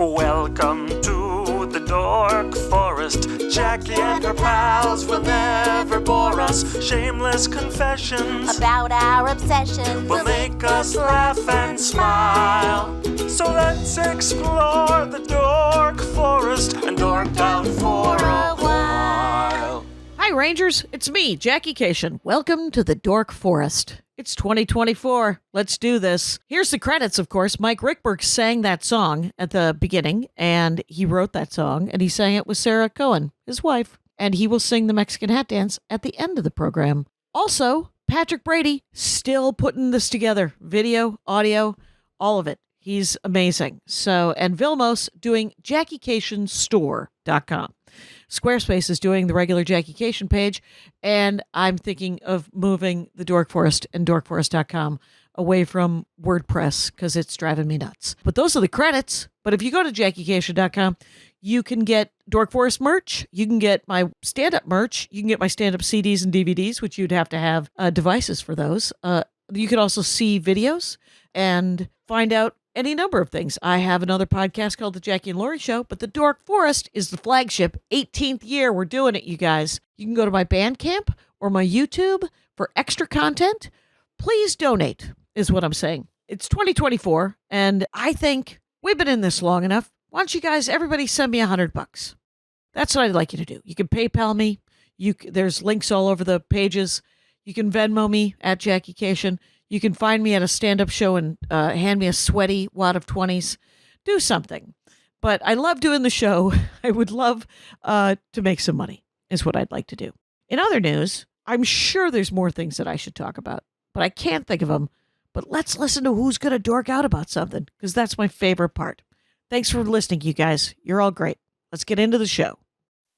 Welcome to the Dork Forest. Jackie and her pals will never bore us. Shameless confessions about our obsession will make us laugh and smile. So let's explore the Dork Forest and dork out for a while. Hi, Rangers. It's me, Jackie Kashian. Welcome to the Dork Forest. It's 2024. Let's do this. Here's the credits, of course. Mike Ruekberg sang that song at the beginning, and he wrote that song, and he sang it with Sarah Cohen, his wife, and he will sing the Mexican hat dance at the end of the program. Also, Patrick Brady, still putting this together. Video, audio, all of it. He's amazing. So, and Vilmos doing JackieKashianStore.com. Squarespace is doing the regular Jackie Kashian page, and I'm thinking of moving the Dork Forest and dorkforest.com away from WordPress because it's driving me nuts. But those are the credits. But if you go to JackieKashian.com, you can get Dork Forest merch. You can get my stand-up merch. You can get my stand-up CDs and DVDs, which you'd have to have devices for those. You can also see videos and find out any number of things. I have another podcast called The Jackie and Laurie Show, but the Dork Forest is the flagship. 18th year, we're doing it, you guys. You can go to my Bandcamp or my YouTube for extra content. Please donate, is what I'm saying. It's 2024, and I think we've been in this long enough. Why don't you guys, everybody send me $100? That's what I'd like you to do. You can PayPal me. There's links all over the pages. You can Venmo me at Jackie Kashian. You can find me at a stand-up show and hand me a sweaty wad of 20s. Do something. But I love doing the show. I would love to make some money, is what I'd like to do. In other news, I'm sure there's more things that I should talk about, but I can't think of them. But let's listen to who's going to dork out about something, because that's my favorite part. Thanks for listening, you guys. You're all great. Let's get into the show.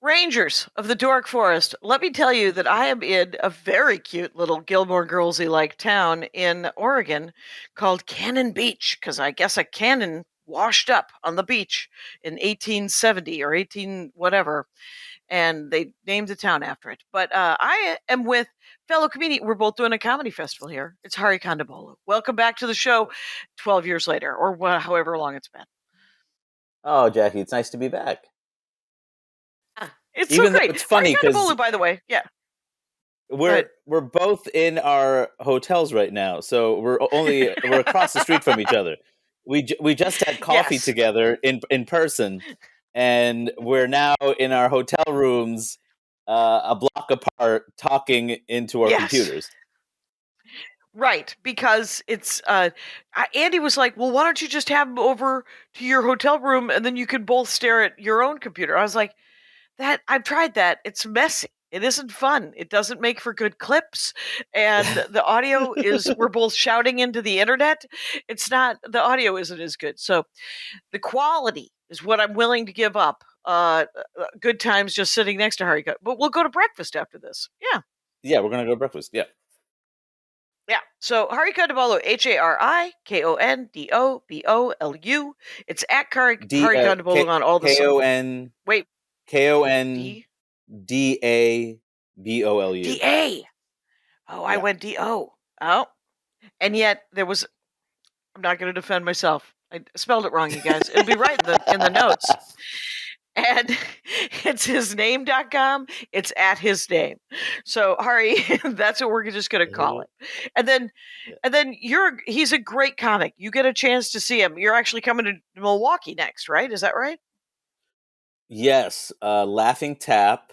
Rangers of the Dork Forest, let me tell you that I am in a very cute little Gilmore Girlsy-like town in Oregon called Cannon Beach, because I guess a cannon washed up on the beach in 1870 or 18 whatever, and they named the town after it. But I am with fellow comedian. We're both doing a comedy festival here. It's Hari Kondabolu. Welcome back to the show 12 years later, or however long it's been. Oh, Jackie, it's nice to be back. It's so great. It's funny because, by the way, yeah, we're both in our hotels right now, so we're across the street from each other. We just had coffee together in person, and we're now in our hotel rooms, a block apart, talking into our computers. Right, because it's Andy was like, well, why don't you just have him over to your hotel room and then you can both stare at your own computer. I was like, I've tried that. It's messy. It isn't fun. It doesn't make for good clips. And the audio we're both shouting into the internet. The audio isn't as good. So the quality is what I'm willing to give up. Good times just sitting next to Hari. But we'll go to breakfast after this. Yeah. Yeah, we're going to go to breakfast. Yeah. Yeah. So Hari Kondabolu, HARIKONDOBOLU. It's at Hari Kondabolu on all the KON. Wait. KONDABOLU. DA. Oh, I went DO. Oh. And yet I'm not going to defend myself. I spelled it wrong, you guys. It'll be right in the notes. And it's hisname.com. It's at his name. So Hari, that's what we're just going to call it. And then he's a great comic. You get a chance to see him. You're actually coming to Milwaukee next, right? Is that right? Yes. Laughing Tap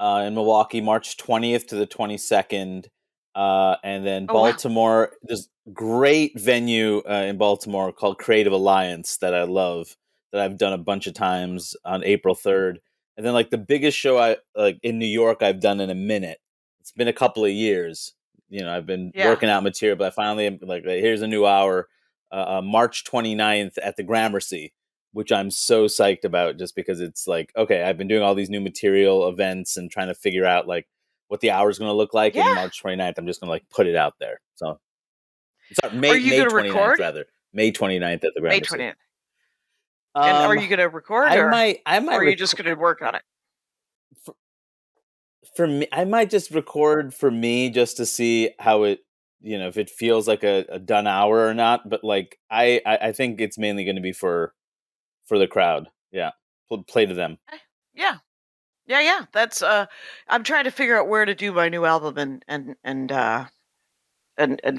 in Milwaukee, March 20th to the 22nd. And then Baltimore, there's a great venue in Baltimore called Creative Alliance that I love, that I've done a bunch of times, on April 3rd. And then like the biggest show in New York I've done in a minute. It's been a couple of years. I've been working out material, but I finally am like, here's a new hour, March 29th at the Gramercy, which I'm so psyched about, just because it's like, okay, I've been doing all these new material events and trying to figure out like what the hour is going to look like. And March 29th, I'm just going to like put it out there. So sorry, May 29th rather. May 29th at the Gramercy. May 29th. And are you going to record? I might. Or are you just going to work on it? For me, I might just record for me, just to see how it, if it feels like a done hour or not. But like, I think it's mainly going to be for for the crowd. Yeah, play to them. Yeah. That's I'm trying to figure out where to do my new album and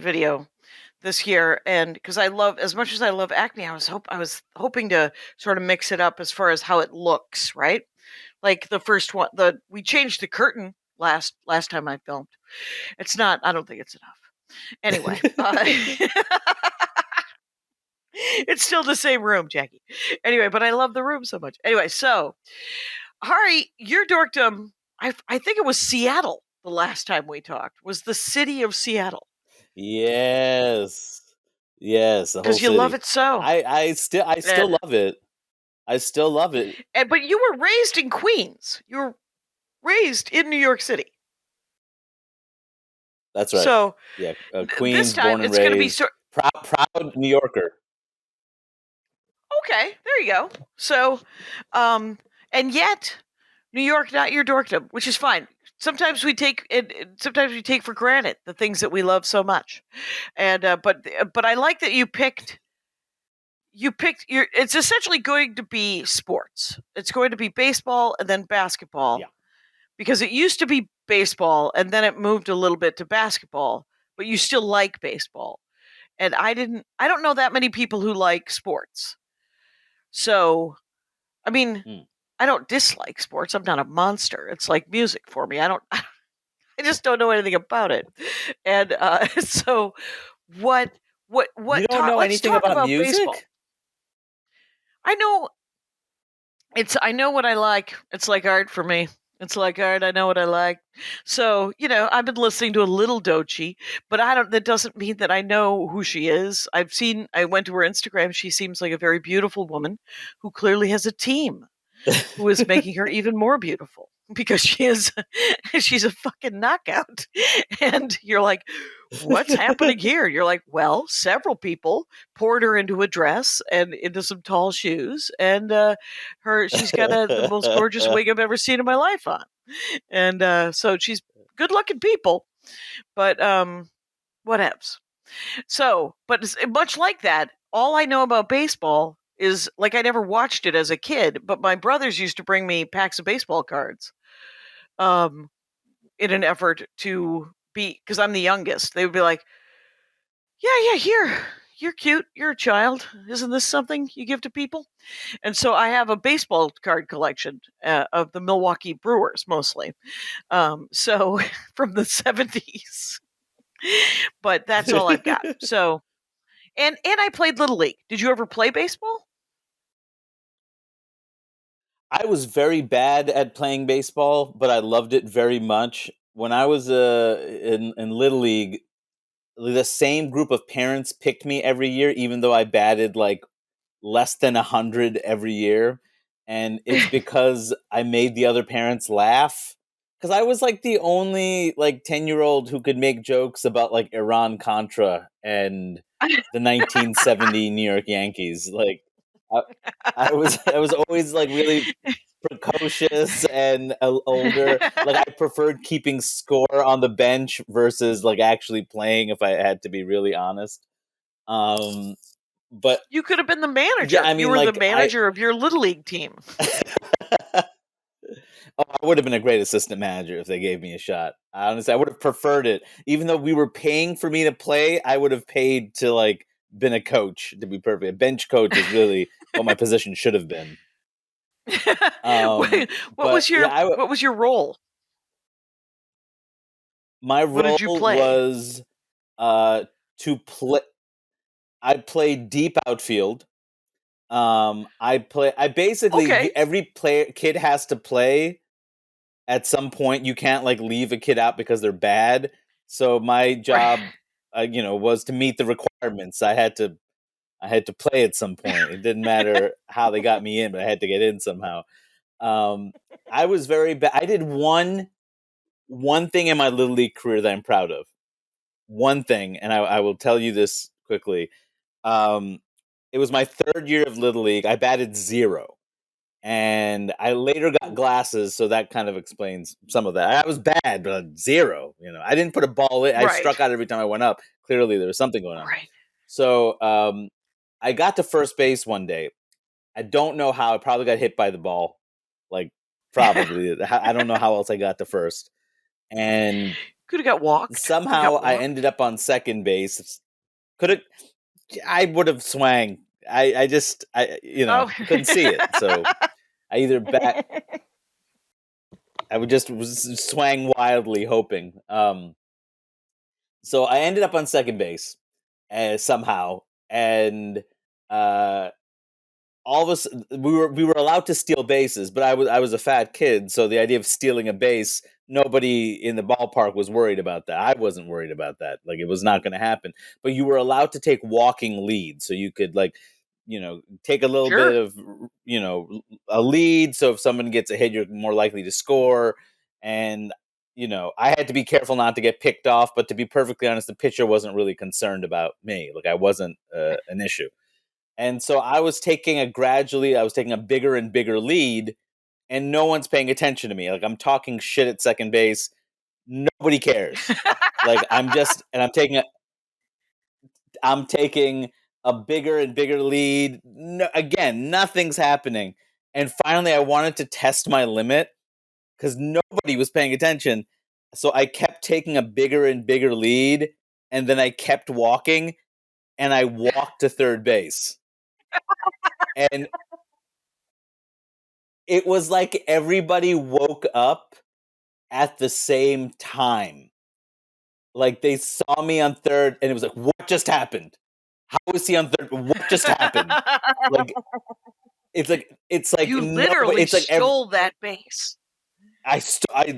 video this year, and because I love, as much as I love Acne, I was hoping to sort of mix it up as far as how it looks, right? Like the first one, we changed the curtain last time I filmed. It's not. I don't think it's enough. Anyway, it's still the same room, Jackie. Anyway, but I love the room so much. Anyway, so Hari, your dorkdom, I think it was Seattle the last time we talked, was the city of Seattle. Yes. Yes, the whole Because you love city. it so. I still love it. I still love it. But you were raised in Queens. You were raised in New York City. That's right. So yeah, this Queens, time born and it's going to be raised, proud New Yorker. okay. There you go. So, and yet New York, not your dorkdom, which is fine. Sometimes we take it. Sometimes we take for granted the things that we love so much, and but I like that you picked. It's essentially going to be sports. It's going to be baseball and then basketball. Yeah. Because it used to be baseball and then it moved a little bit to basketball, but you still like baseball. And I don't know that many people who like sports. So, I mean, I don't dislike sports. I'm not a monster. It's like music for me. I just don't know anything about it. And so what You don't know let's anything talk about music? baseball. I know what I like. It's like art for me. It's like art. I know what I like. So, I've been listening to a little Doechii, but that doesn't mean that I know who she is. I went to her Instagram. She seems like a very beautiful woman who clearly has a team who is making her even more beautiful because she's a fucking knockout. And you're like, what's happening here? You're like, well, several people poured her into a dress and into some tall shoes, and she's got the most gorgeous wig I've ever seen in my life on. And so she's good looking people, but whatevs. So, but much like that, all I know about baseball is, like, I never watched it as a kid, but my brothers used to bring me packs of baseball cards in an effort to be, because I'm the youngest. They would be like, yeah, here, you're cute, you're a child. Isn't this something you give to people? And so I have a baseball card collection of the Milwaukee Brewers, mostly. So from the 70s. But that's all I've got. So, and I played Little League. Did you ever play baseball? I was very bad at playing baseball, but I loved it very much. When I was in Little League, the same group of parents picked me every year, even though I batted like less than 100 every year. And it's because I made the other parents laugh. Because I was like the only like 10-year-old who could make jokes about like Iran Contra and the 1970 New York Yankees. Like I, I was always like really precocious and older. Like I preferred keeping score on the bench versus like actually playing, if I had to be really honest. But you could have been the manager. yeah, I mean, you were like, the manager of your Little League team. Oh, I would have been a great assistant manager if they gave me a shot. Honestly, I would have preferred it. Even though we were paying for me to play, I would have paid to like been a coach. To be perfect, a bench coach is really what my position should have been. What was your role? My What role did you play? was to play. I played deep outfield. I basically Okay. every kid has to play at some point. You can't like leave a kid out because they're bad. So my job, was to meet the requirements. I had to play at some point. It didn't matter how they got me in, but I had to get in somehow. I was very bad. I did one thing in my Little League career that I'm proud of. One thing, and I will tell you this quickly. It was my third year of Little League. I batted 0. And I later got glasses, so that kind of explains some of that. I was bad, but 0. I didn't put a ball in. I struck out every time I went up. Clearly, there was something going on. Right. So I got to first base one day, I don't know how. I probably got hit by the ball. Like, probably. I don't know how else I got to first. And Could have got walked. Could have somehow got I walked. ended up on second base. I would have swang. I just, Oh. couldn't see it. So I either I would just swang wildly, hoping. So I ended up on second base somehow, and all of us we were allowed to steal bases, but I was a fat kid, so the idea of stealing a base, nobody in the ballpark was worried about that. I wasn't worried about that. Like, it was not going to happen. But you were allowed to take walking leads, so you could, like, take a little bit Sure. of a lead. So if someone gets a hit, you're more likely to score. And I had to be careful not to get picked off. But to be perfectly honest, the pitcher wasn't really concerned about me. Like, I wasn't an issue. And so I was taking a bigger and bigger lead, and no one's paying attention to me. Like, I'm talking shit at second base. Nobody cares. Like, I'm taking a bigger and bigger lead. No, again, nothing's happening. And finally I wanted to test my limit because nobody was paying attention. So I kept taking a bigger and bigger lead, and then I kept walking, and I walked to third base. And it was like everybody woke up at the same time. Like, they saw me on third, and it was like, what just happened? How is he on third? What just happened? Like, it's like You no, literally it's like stole that base. I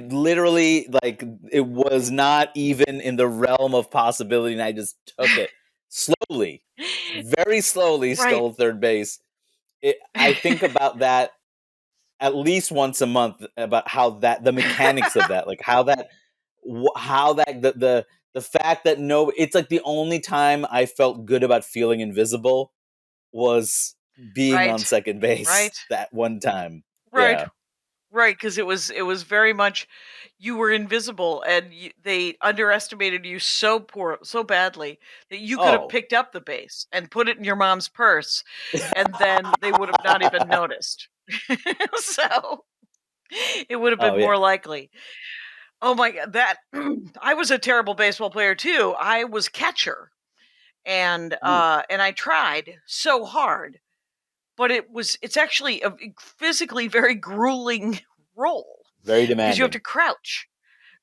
literally, like, it was not even in the realm of possibility, and I just took it slowly, very slowly, Right. stole third base. I think about that at least once a month, about how the mechanics of that, like how that the fact that it's like the only time I felt good about feeling invisible was being on Right. second base Right. that one time. Right. Yeah. Right, because it was very much you were invisible, and they underestimated you so badly that you could have Oh. picked up the base and put it in your mom's purse, and then they would have not even noticed. So it would have Oh been yeah. more likely. Oh my god, that I was a terrible baseball player too. I was catcher, Ooh, and I tried so hard, but it's actually a physically very grueling role very because you have demanding. to crouch.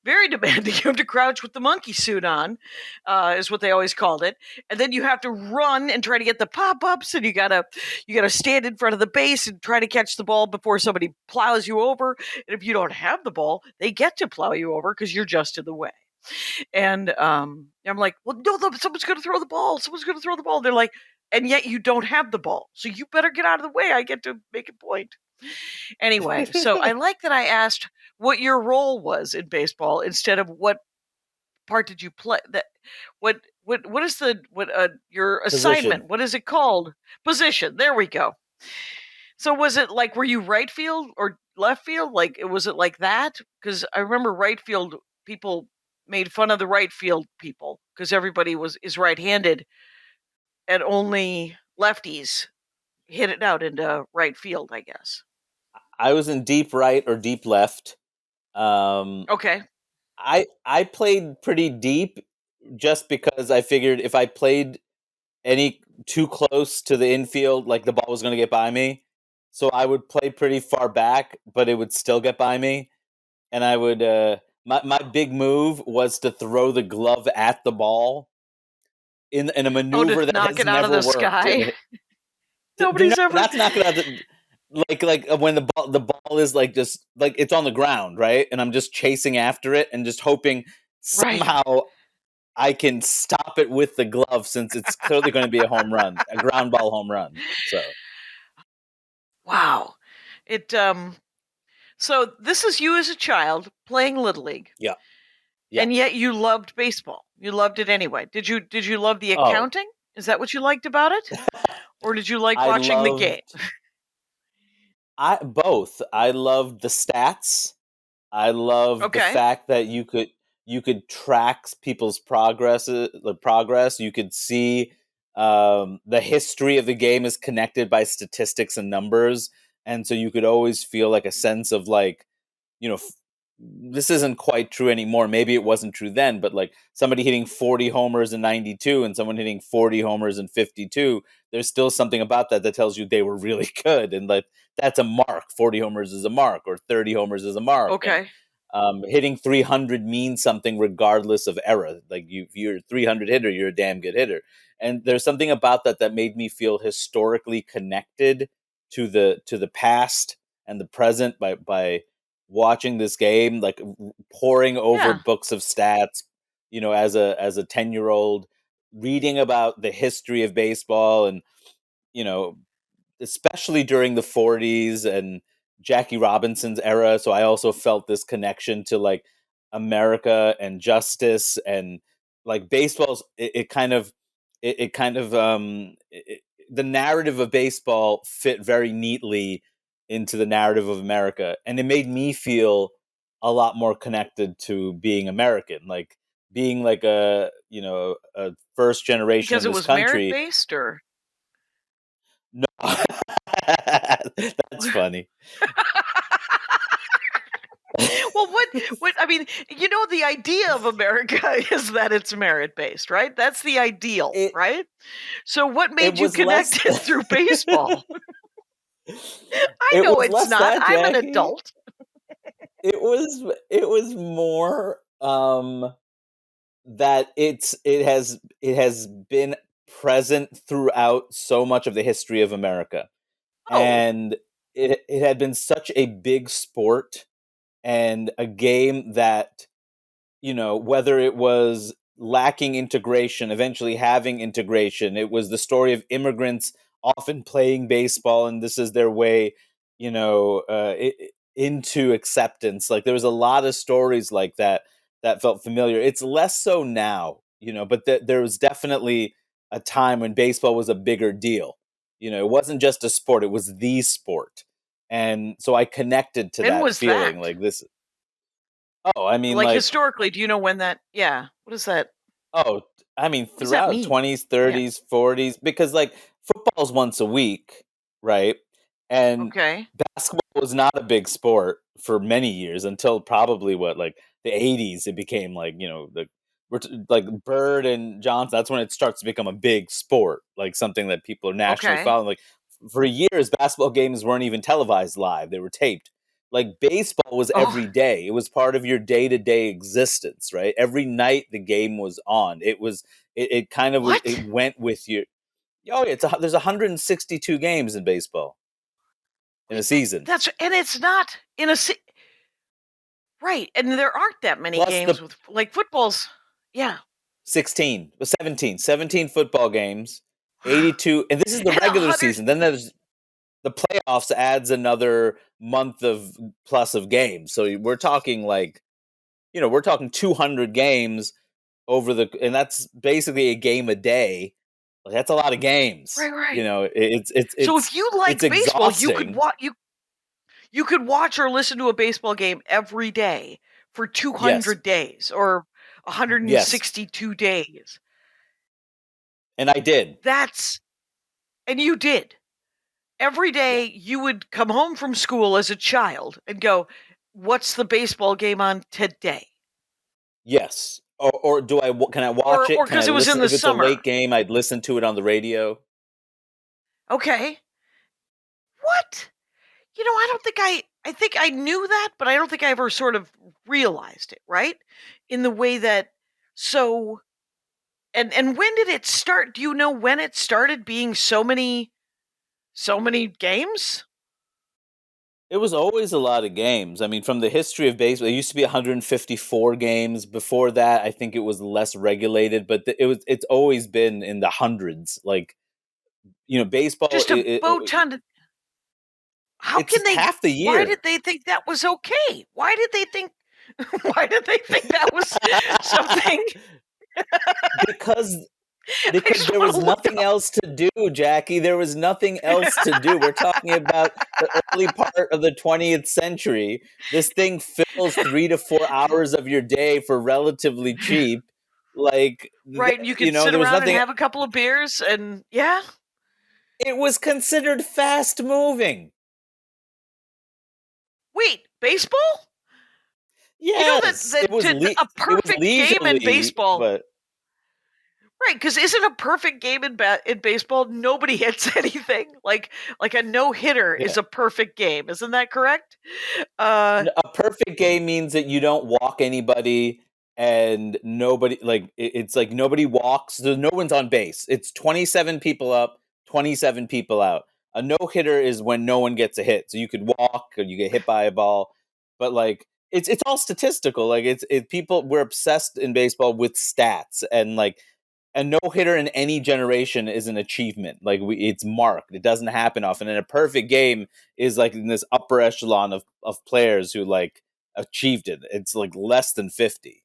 Very demanding. You have to crouch with the monkey suit on, is what they always called it, and then you have to run and try to get the pop ups, and you gotta stand in front of the base and try to catch the ball before somebody plows you over. And if you don't have the ball, they get to plow you over because you're just in the way. And I'm like, well, no, someone's going to throw the ball. Someone's going to throw the ball. They're like, and yet you don't have the ball, so you better get out of the way. I get to make a point. Anyway, so I like that I asked what your role was in baseball instead of what part did you play. That what is your Position. assignment? What is it called? Position. There we go. So was it like, were you right field or left field? Like, was it like that? Because I remember right field people made fun of the right field people because everybody is right-handed, and only lefties hit it out into right field, I guess. I was in deep right or deep left. Um, Okay. I played pretty deep just because I figured if I played any too close to the infield, like, the ball was going to get by me. So I would play pretty far back, but it would still get by me. And I would my big move was to throw the glove at the ball in a Oh, to maneuver that knock has it out of never the worked. sky. No, Nobody's ever. not to knock it out. When the ball is, like, just like it's on the ground, right? And I'm just chasing after it and just hoping Right. somehow I can stop it with the glove, since it's clearly going to be a home run, a ground ball home run. So Wow. It So this is you as a child playing Little League, yeah, yeah. and yet you loved baseball. You loved it anyway. Did you love the Oh, accounting? Is that what you liked about it? Or did you like I watching the game? loved I both. I loved the stats. I loved the Okay. fact that you could track people's progress. The progress you could see. The history of the game is connected by statistics and numbers, and so you could always feel like a sense of like, this isn't quite true anymore. Maybe it wasn't true then, but like somebody hitting 40 homers in 92 and someone hitting 40 homers in 52, there's still something about that tells you they were really good. And like, that's a mark. 40 homers is a mark, or 30 homers is a mark. Okay. And hitting 300 means something regardless of era. Like if you're a 300 hitter, you're a damn good hitter. And there's something about that made me feel historically connected to the past and the present by watching this game, like poring over books of stats, as a 10-year-old, reading about the history of baseball, and especially during the 40s and Jackie Robinson's era. So I also felt this connection to like America and justice, and like baseball's the narrative of baseball fit very neatly into the narrative of America, and it made me feel a lot more connected to being American, like being like a first generation Because in it this was merit country. based, or No, that's funny. well, what I mean, the idea of America is that it's merit based, right? That's the ideal, right? So what made you was less- connect it through baseball? I It know was it's less not. that, I'm an Jackie. adult. It was more that it has been present throughout so much of the history of America. Oh, And it had been such a big sport, and a game that, whether it was lacking integration, eventually having integration, it was the story of immigrants often playing baseball, and this is their way, into acceptance. Like there was a lot of stories like that felt familiar. It's less so now, but there was definitely a time when baseball was a bigger deal. It wasn't just a sport; it was the sport, and so I connected to when that was feeling. that? Like this. Oh, I mean, Like like, historically, do you know when that? Yeah. What is that? oh, I mean, What does that throughout mean? 20s, Yeah. 30s, 40s, because like football's once a week, right? And Okay. basketball was not a big sport for many years until probably like the 80s. It became like, like Bird and Johnson. That's when it starts to become a big sport, like something that people are nationally Okay. following. Like for years, basketball games weren't even televised live; they were taped. Like baseball was Oh, every day. It was part of your day-to-day existence, right? Every night the game was on. It kind of was, it what? went with you. Oh, yeah, there's 162 games in baseball in a Wait, season. that's and it's not in a right, and there aren't that many Plus games the with like footballs. Yeah. 17 football games, 82, and this is the And a regular hundred. season. Then there's the playoffs adds another month of plus of games. So we're talking like, we're talking 200 games and that's basically a game a day. Like, that's a lot of games. Right, right. So if you it's like baseball, exhausting. you could watch or listen to a baseball game every day for Yes. 200 days or Yes. 162 days. And I did. And you did. Every Yeah. day you would come home from school as a child and go, "What's the baseball game on today?" Yes. Or can I watch Or it? Can I because it was in listen? the If it's a late summer. game, I'd listen to it on the radio. Okay. What? I don't think I think I knew that, but I don't think I ever sort of realized it, right? In the way that so and when did it start? Do you know when it started being so many games? It was always a lot of games. I mean, from the history of baseball, it used to be 154 games. Before that, I think it was less regulated, but it's always been in the hundreds. Like, baseball, Just a boat ton. How it's can they half the why year. did they think that was okay? Why did they think why did they think that was something? because I Because just there want was to look nothing else to do, Jackie. There was nothing else to do. We're talking about the early part of the 20th century. This thing fills 3 to 4 hours of your day for relatively cheap. Like, Right, you could sit there was around and nothing. have a couple of beers, and yeah. It was considered fast moving. Wait, baseball? You know Yes, that a it was perfect game in leisurely, baseball, but right? Because isn't a perfect game in baseball nobody hits anything? Like a no hitter yeah. is a perfect game, isn't that correct? Uh, A perfect game means that you don't walk anybody and nobody it's like nobody walks. So no one's on base. It's 27 people up, 27 people out. A no hitter is when no one gets a hit. So you could walk or you get hit by a ball, but like it's all statistical. Like people we're obsessed in baseball with stats and like a no hitter in any generation is an achievement. Like it's marked. It doesn't happen often. And a perfect game is like in this upper echelon of players who like achieved it. It's like less than 50.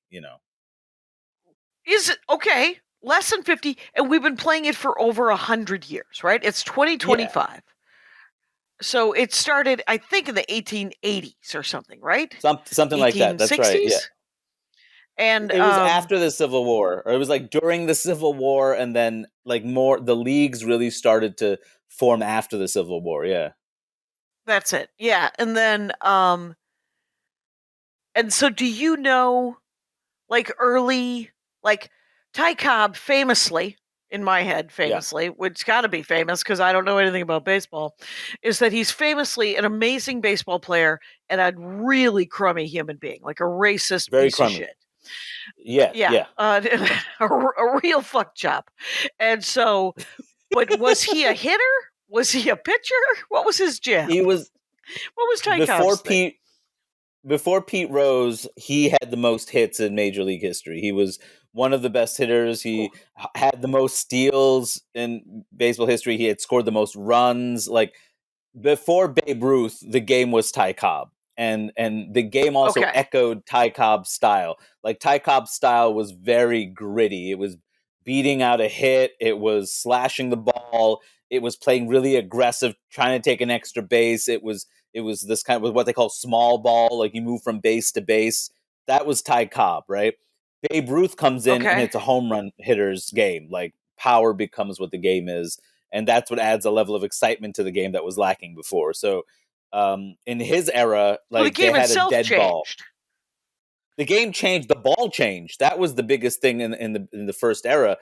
is it okay? Less than 50, and we've been playing it for over 100 years, right? It's Yeah, 2025. So it started, I think, in the 1880s or something, right? something like that. That's right. Yeah, 1860s. And it was after the Civil War, or it was like during the Civil War, and then like more the leagues really started to form after the Civil War. Yeah, that's it. Yeah. And then and so do you know, like, early, like, Ty Cobb famously, in my head, yeah, famously, which got to be famous because I don't know anything about baseball, is that he's famously an amazing baseball player and a really crummy human being, like a racist very piece of crummy. shit. Yeah, Yeah, yeah. a real fuck job. And so, but was he a hitter? Was he a pitcher? What was his jam? He was What was Ty before Cobb's thing? Pete Rose, he had the most hits in Major League history. He was one of the best hitters. Ooh, He had the most steals in baseball history. He had scored the most runs. Like before Babe Ruth, the game was Ty Cobb, and the game also okay, echoed Ty Cobb's style. Like Ty Cobb's style was very gritty. It was beating out a hit. It was slashing the ball. It was playing really aggressive, trying to take an extra base. It was this kind of what they call small ball, like you move from base to base. That was Ty Cobb, right? Babe Ruth comes in and okay. it's a home run hitter's game. Like power becomes what the game is, and that's what adds a level of excitement to the game that was lacking before. So, in his era, So the like they game had a itself dead ball. changed. The game changed. The ball changed. That was the biggest thing in the first era.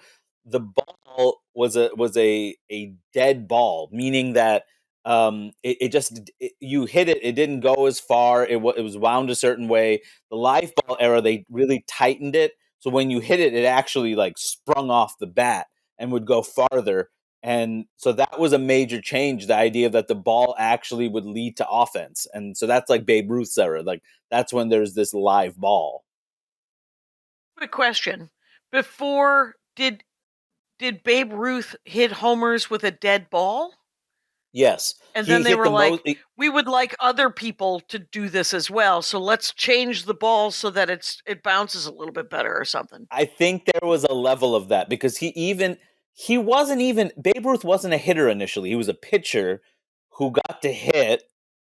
The ball was a dead ball, meaning that you hit it. It didn't go as far. It was wound a certain way. The live ball era, they really tightened it. So when you hit it, it actually like sprung off the bat and would go farther. And so that was a major change. The idea that the ball actually would lead to offense, and so that's like Babe Ruth's era. Like that's when there's this live ball. Quick question: before did Babe Ruth hit homers with a dead ball? Yes, And he then they hit were the most. like, we would like other people to do this as well. So let's change the ball so that it bounces a little bit better or something. I think there was a level of that because he wasn't even Babe Ruth wasn't a hitter initially. He was a pitcher who got to hit,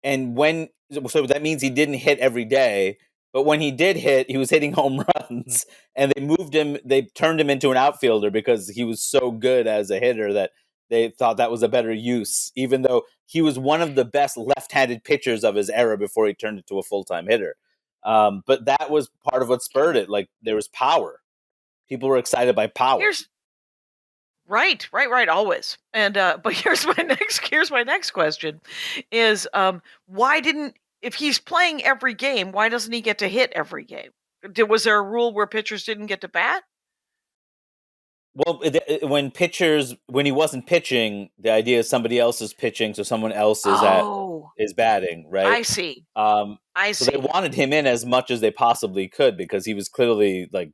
and when so that means he didn't hit every day. But when he did hit, he was hitting home runs, and they moved him. They turned him into an outfielder because he was so good as a hitter that they thought that was a better use. Even though he was one of the best left-handed pitchers of his era before he turned into a full-time hitter. But that was part of what spurred it. Like there was power. People were excited by power. Here's right, always. And but here's my next question is why didn't if he's playing every game, why doesn't he get to hit every game? Was there a rule where pitchers didn't get to bat? Well, when he wasn't pitching, the idea is somebody else is pitching, so someone else Oh, is batting, right? I see. Um, I so they see. wanted him in as much as they possibly could because he was clearly like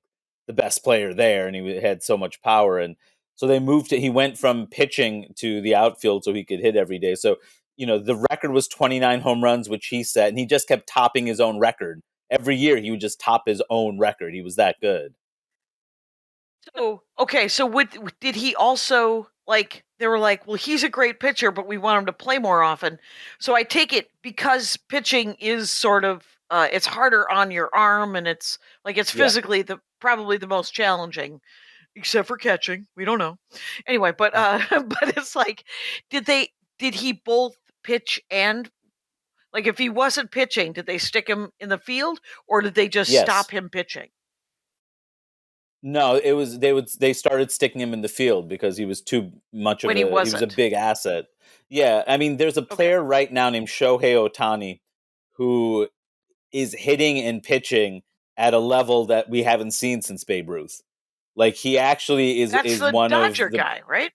the best player there, and had so much power. And so they moved. He went from pitching to the outfield so he could hit every day. So the record was 29 home runs, which he set, and he just kept topping his own record every year. He would just top his own record. He was that good. So, okay, so did he also like they were like, well, he's a great pitcher, but we want him to play more often. So I take it because pitching is sort of it's harder on your arm, and it's physically probably the most challenging, except for catching. We don't know. Anyway, but but it's like, did he both pitch and, like, if he wasn't pitching, did they stick him in the field, or did they just stop him pitching? No, it was they started sticking him in the field because he was too much of When he he was a wasn't. big asset. Yeah, I mean, there's a player right now named Shohei Ohtani who is hitting and pitching at a level that we haven't seen since Babe Ruth. Like, he actually That's is the one of Dodger the guy, right?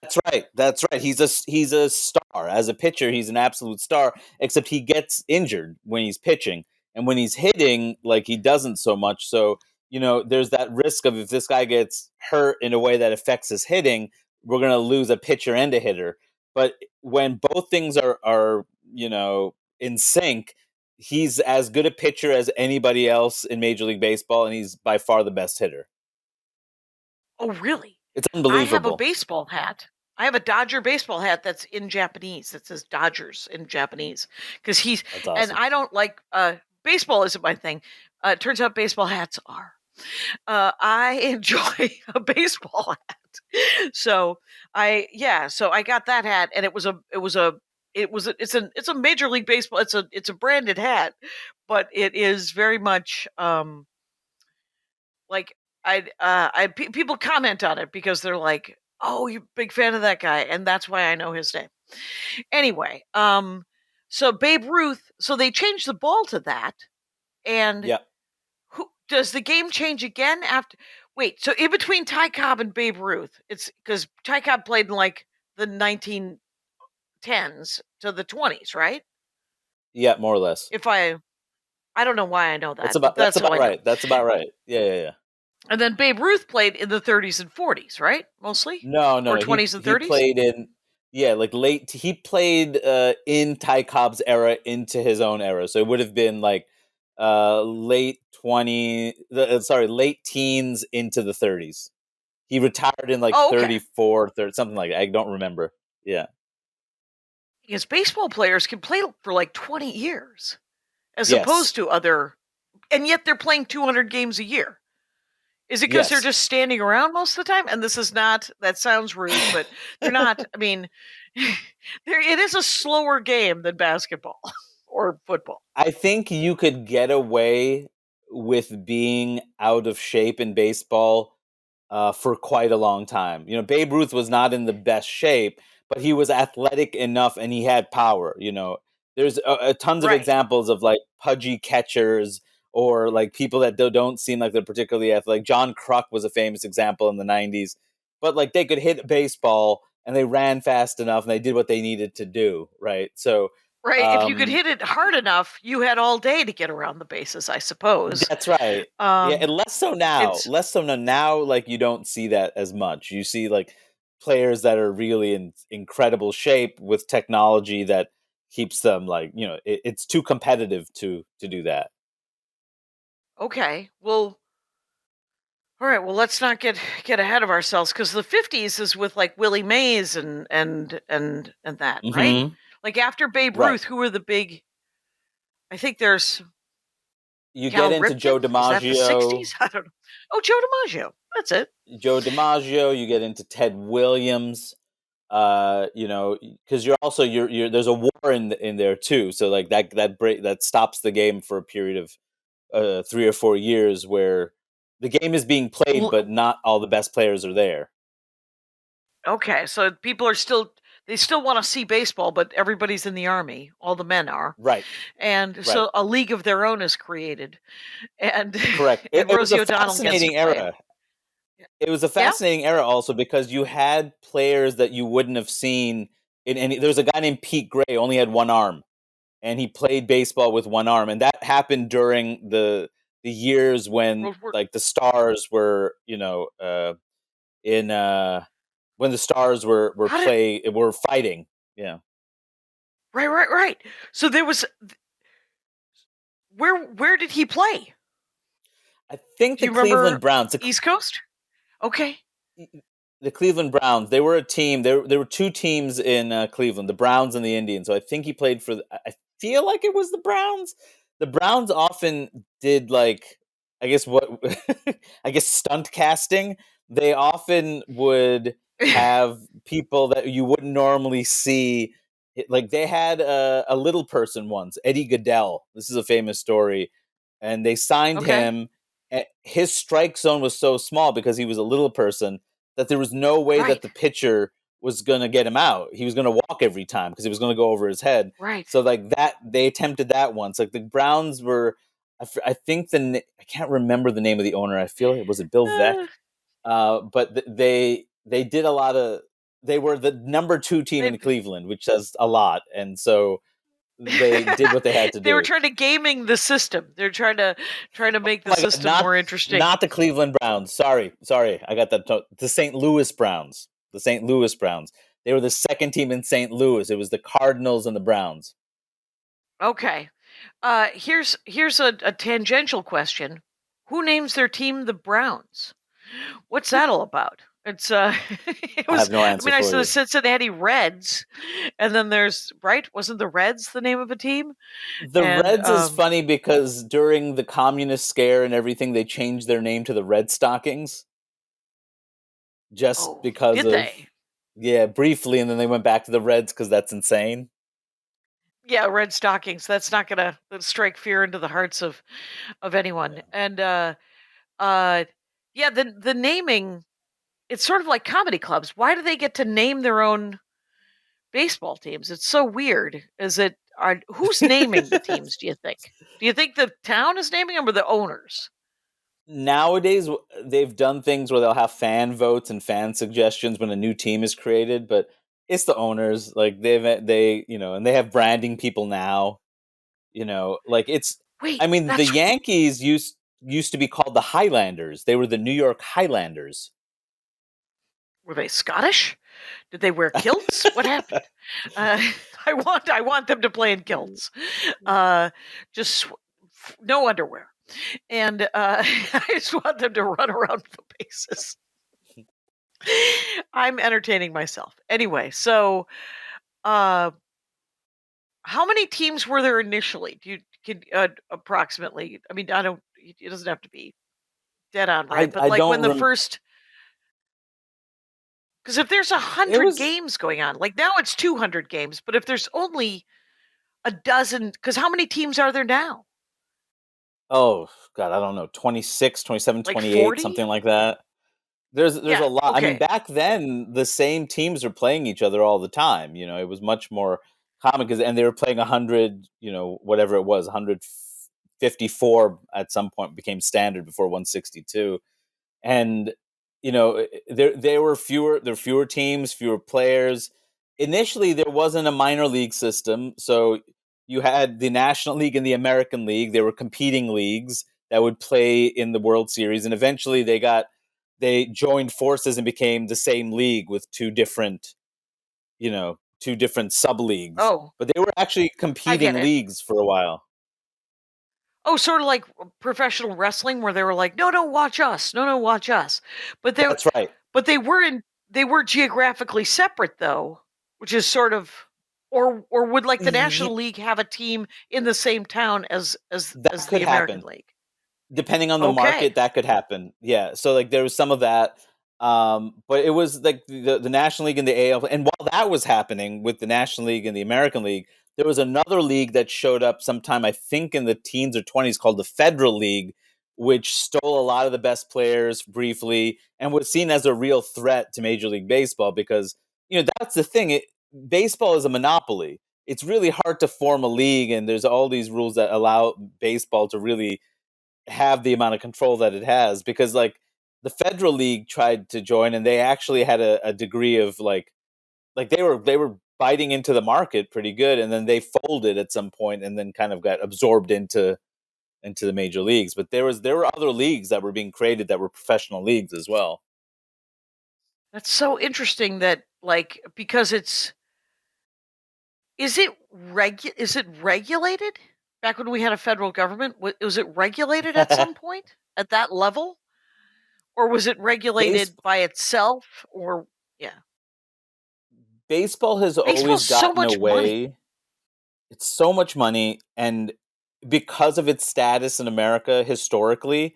That's right. That's right. He's a star. As a pitcher, he's an absolute star, except he gets injured when he's pitching. And when he's hitting, like, he doesn't so much. So, there's that risk of, if this guy gets hurt in a way that affects his hitting, we're going to lose a pitcher and a hitter. But when both things are in sync, he's as good a pitcher as anybody else in Major League Baseball, and he's by far the best hitter. Oh, really? It's I have a unbelievable. baseball hat. I have a Dodger baseball hat that's in Japanese. That says Dodgers in Japanese, because That's and awesome. I don't like baseball isn't my thing. It turns out baseball hats are. I enjoy a baseball hat. So I got that hat, and it's a Major League Baseball. It's a branded hat, but it is very much like people comment on it because they're like, "Oh, you're a big fan of that guy," and that's why I know his name. Anyway, so Babe Ruth, so they changed the ball to that, and Yeah. who does the game change again after? Wait, so in between Ty Cobb and Babe Ruth, it's because Ty Cobb played in like the 1910s to the 20s, right? Yeah, more or less. If I don't know why I know That's that, but about that's that's how about I know. right. That's about right. Yeah. And then Babe Ruth played in the 30s and 40s, right? Mostly, or No. He 20s and he 30s. played in like late. He played in Ty Cobb's era into his own era, so it would have been like late teens into the 30s. He retired in like Oh, okay. 34, 30, something like that. I don't remember. Yeah. Because baseball players can play for like 20 years, as Yes. opposed to and yet they're playing 200 games a year. Is it because they're Yes. just standing around most of the time? And this is not, that sounds rude, but they're not. I mean, it is a slower game than basketball or football. I think you could get away with being out of shape in baseball for quite a long time. Babe Ruth was not in the best shape, but he was athletic enough and he had power. There's tons of Right. examples of like pudgy catchers or like people that don't seem like they're particularly athletic. John Kruk was a famous example in the 90s, but like they could hit a baseball and they ran fast enough and they did what they needed to do. Right. So, Right. If you could um, hit it hard enough, you had all day to get around the bases, I suppose. that's right. Yeah, and less so now. It's Less so now. Now, like, you don't see that as much. You see like players that are really in incredible shape with technology that keeps them like it's too competitive to do that. okay. Well, all right. Well, let's not get ahead of ourselves, because the 50s is with like Willie Mays and that, right? Hmm. Like after Babe Right. Ruth, who were the big? I think there's You get Cal into Joe Ripken. Is that the DiMaggio. 60s? I don't know. Oh, Joe DiMaggio. That's it. Joe DiMaggio. You get into Ted Williams. Because you're there's a war in there too. So like that stops the game for a period of 3 or 4 years where the game is being played, but not all the best players are there. Okay, so people are they still want to see baseball, but everybody's in the army. All the men are, Right, and right, so a league of their own is created, and correct. It, and it was a Rosie O'Donnell gets to fascinating play it. era. It was a Yeah. fascinating era also because you had players that you wouldn't have seen in any. There's a guy named Pete Gray, only had one arm, and he played baseball with one arm, and that happened during the years when World War. like the stars were in when the stars How did? were fighting. Yeah. Right. So there was where did he play? I think Do the you remember? Cleveland Browns. East Coast. Okay. The Cleveland Browns. They were a team. There were two teams in Cleveland, the Browns and the Indians. So I think he played for. I feel like it was the Browns. the Browns often did like, I guess what I guess stunt casting. They often would have people that you wouldn't normally see. Like they had a little person once, Eddie Goodell. This is a famous story, and they signed Okay. him. His strike zone was so small because he was a little person that there was no way that Right. the pitcher was going to get him out. He was going to walk every time because he was going to go over his head. Right. So like that, they attempted that once. Like the Browns were, I think I can't remember the name of the owner. I feel it was it Bill Veeck, Uh, but they did a lot of. They were the number 2 team in they, Cleveland, which says a lot, and so they did what they had to they were do. trying to gaming the system. They're trying to make Oh the my God, system more interesting. not the Cleveland Browns. Sorry, I got that. The St. Louis Browns. The St. Louis Browns. They were the second team in St. Louis. It was the Cardinals and the Browns. Okay. Here's a tangential question. Who names their team the Browns? What's that all about? It's it I was. have no I answer mean, I for said the you. Cincinnati Reds, and then there's right. Wasn't the Reds the name of a team? The And Reds is funny because during the communist scare and everything, they changed their name to the Red Stockings just oh, because did of, they? yeah, briefly, and then they went back to the Reds because that's insane. Yeah, red stockings. That's not gonna strike fear into the hearts of anyone. Yeah. And uh, yeah, the naming. It's sort of like comedy clubs. Why do they get to name their own baseball teams? It's so weird. Who's naming the teams, do you think? Do you think the town is naming them or the owners? Nowadays, they've done things where they'll have fan votes and fan suggestions when a new team is created, but it's the owners. Like and they have branding people now. Like it's. Wait, I mean, the that's Yankees used to be called the Highlanders. They were the New York Highlanders. were they Scottish? Did they wear kilts? What happened? Uh, I want them to play in kilts. Uh, just no underwear. And I just want them to run around the bases. I'm entertaining myself. Anyway, so uh, how many teams were there initially? Do you can approximately? I mean, I don't. It doesn't have to be dead on right, but I like when don't. the first. Because if there's a It hundred was. games going on, like now it's 200 games, but if there's only a dozen, because how many teams are there now? Oh God, I don't know, 26, 27, Like 28, 40? something like that. There's a Yeah. lot. I mean, Okay. back then the same teams are playing each other all the time. It was much more common and they were playing 100. Whatever it was, 154 at some point became standard before 162, and there were fewer teams, fewer players. Initially there wasn't a minor league system, so you had the National League and the American League. They were competing leagues that would play in the World Series, and eventually they joined forces and became the same league with two different sub leagues, Oh, but they were actually I get competing it. leagues for a while. Oh, sort of like professional wrestling where they were like, no, no, watch us. No, no, watch us. But they That's right. but they were geographically separate though, which is sort of or would like the National Ye- League have a team in the same town that as could the American happen. League? Depending on the Okay. market, that could happen. Yeah, so like there was some of that, but it was like the National League and the AL. And while that was happening with the National League and the American League, there was another league that showed up sometime, I think in the teens or 20s, called the Federal League, which stole a lot of the best players briefly and was seen as a real threat to Major League Baseball because that's the thing. Baseball is a monopoly. It's really hard to form a league, and there's all these rules that allow baseball to really have the amount of control that it has, because like the Federal League tried to join and they actually had a degree of like they were biting into the market pretty good, and then they folded at some point and then kind of got absorbed into the major leagues. But there were other leagues that were being created that were professional leagues as well. That's so interesting that like because is it regulated? Back when we had a federal government, was it regulated at some point at that level? Or was it Base, regulated by itself? Or yeah, Baseball has always baseball's so gotten much money. away. It's so much money, and because of its status in America historically,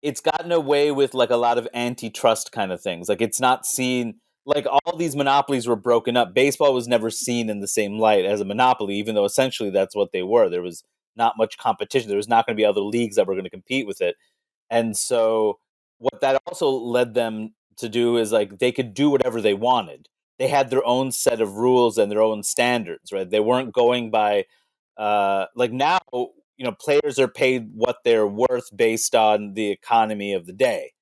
it's gotten away with like a lot of antitrust kind of things. Like it's not seen like all these monopolies were broken up. Baseball was never seen in the same light as a monopoly, even though essentially that's what they were. There was not much competition. There was not going to be other leagues that were going to compete with it. And so what that also led them to do is like they could do whatever they wanted. They had their own set of rules and their own standards, right? They weren't going by like now, players are paid what they're worth based on the economy of the day.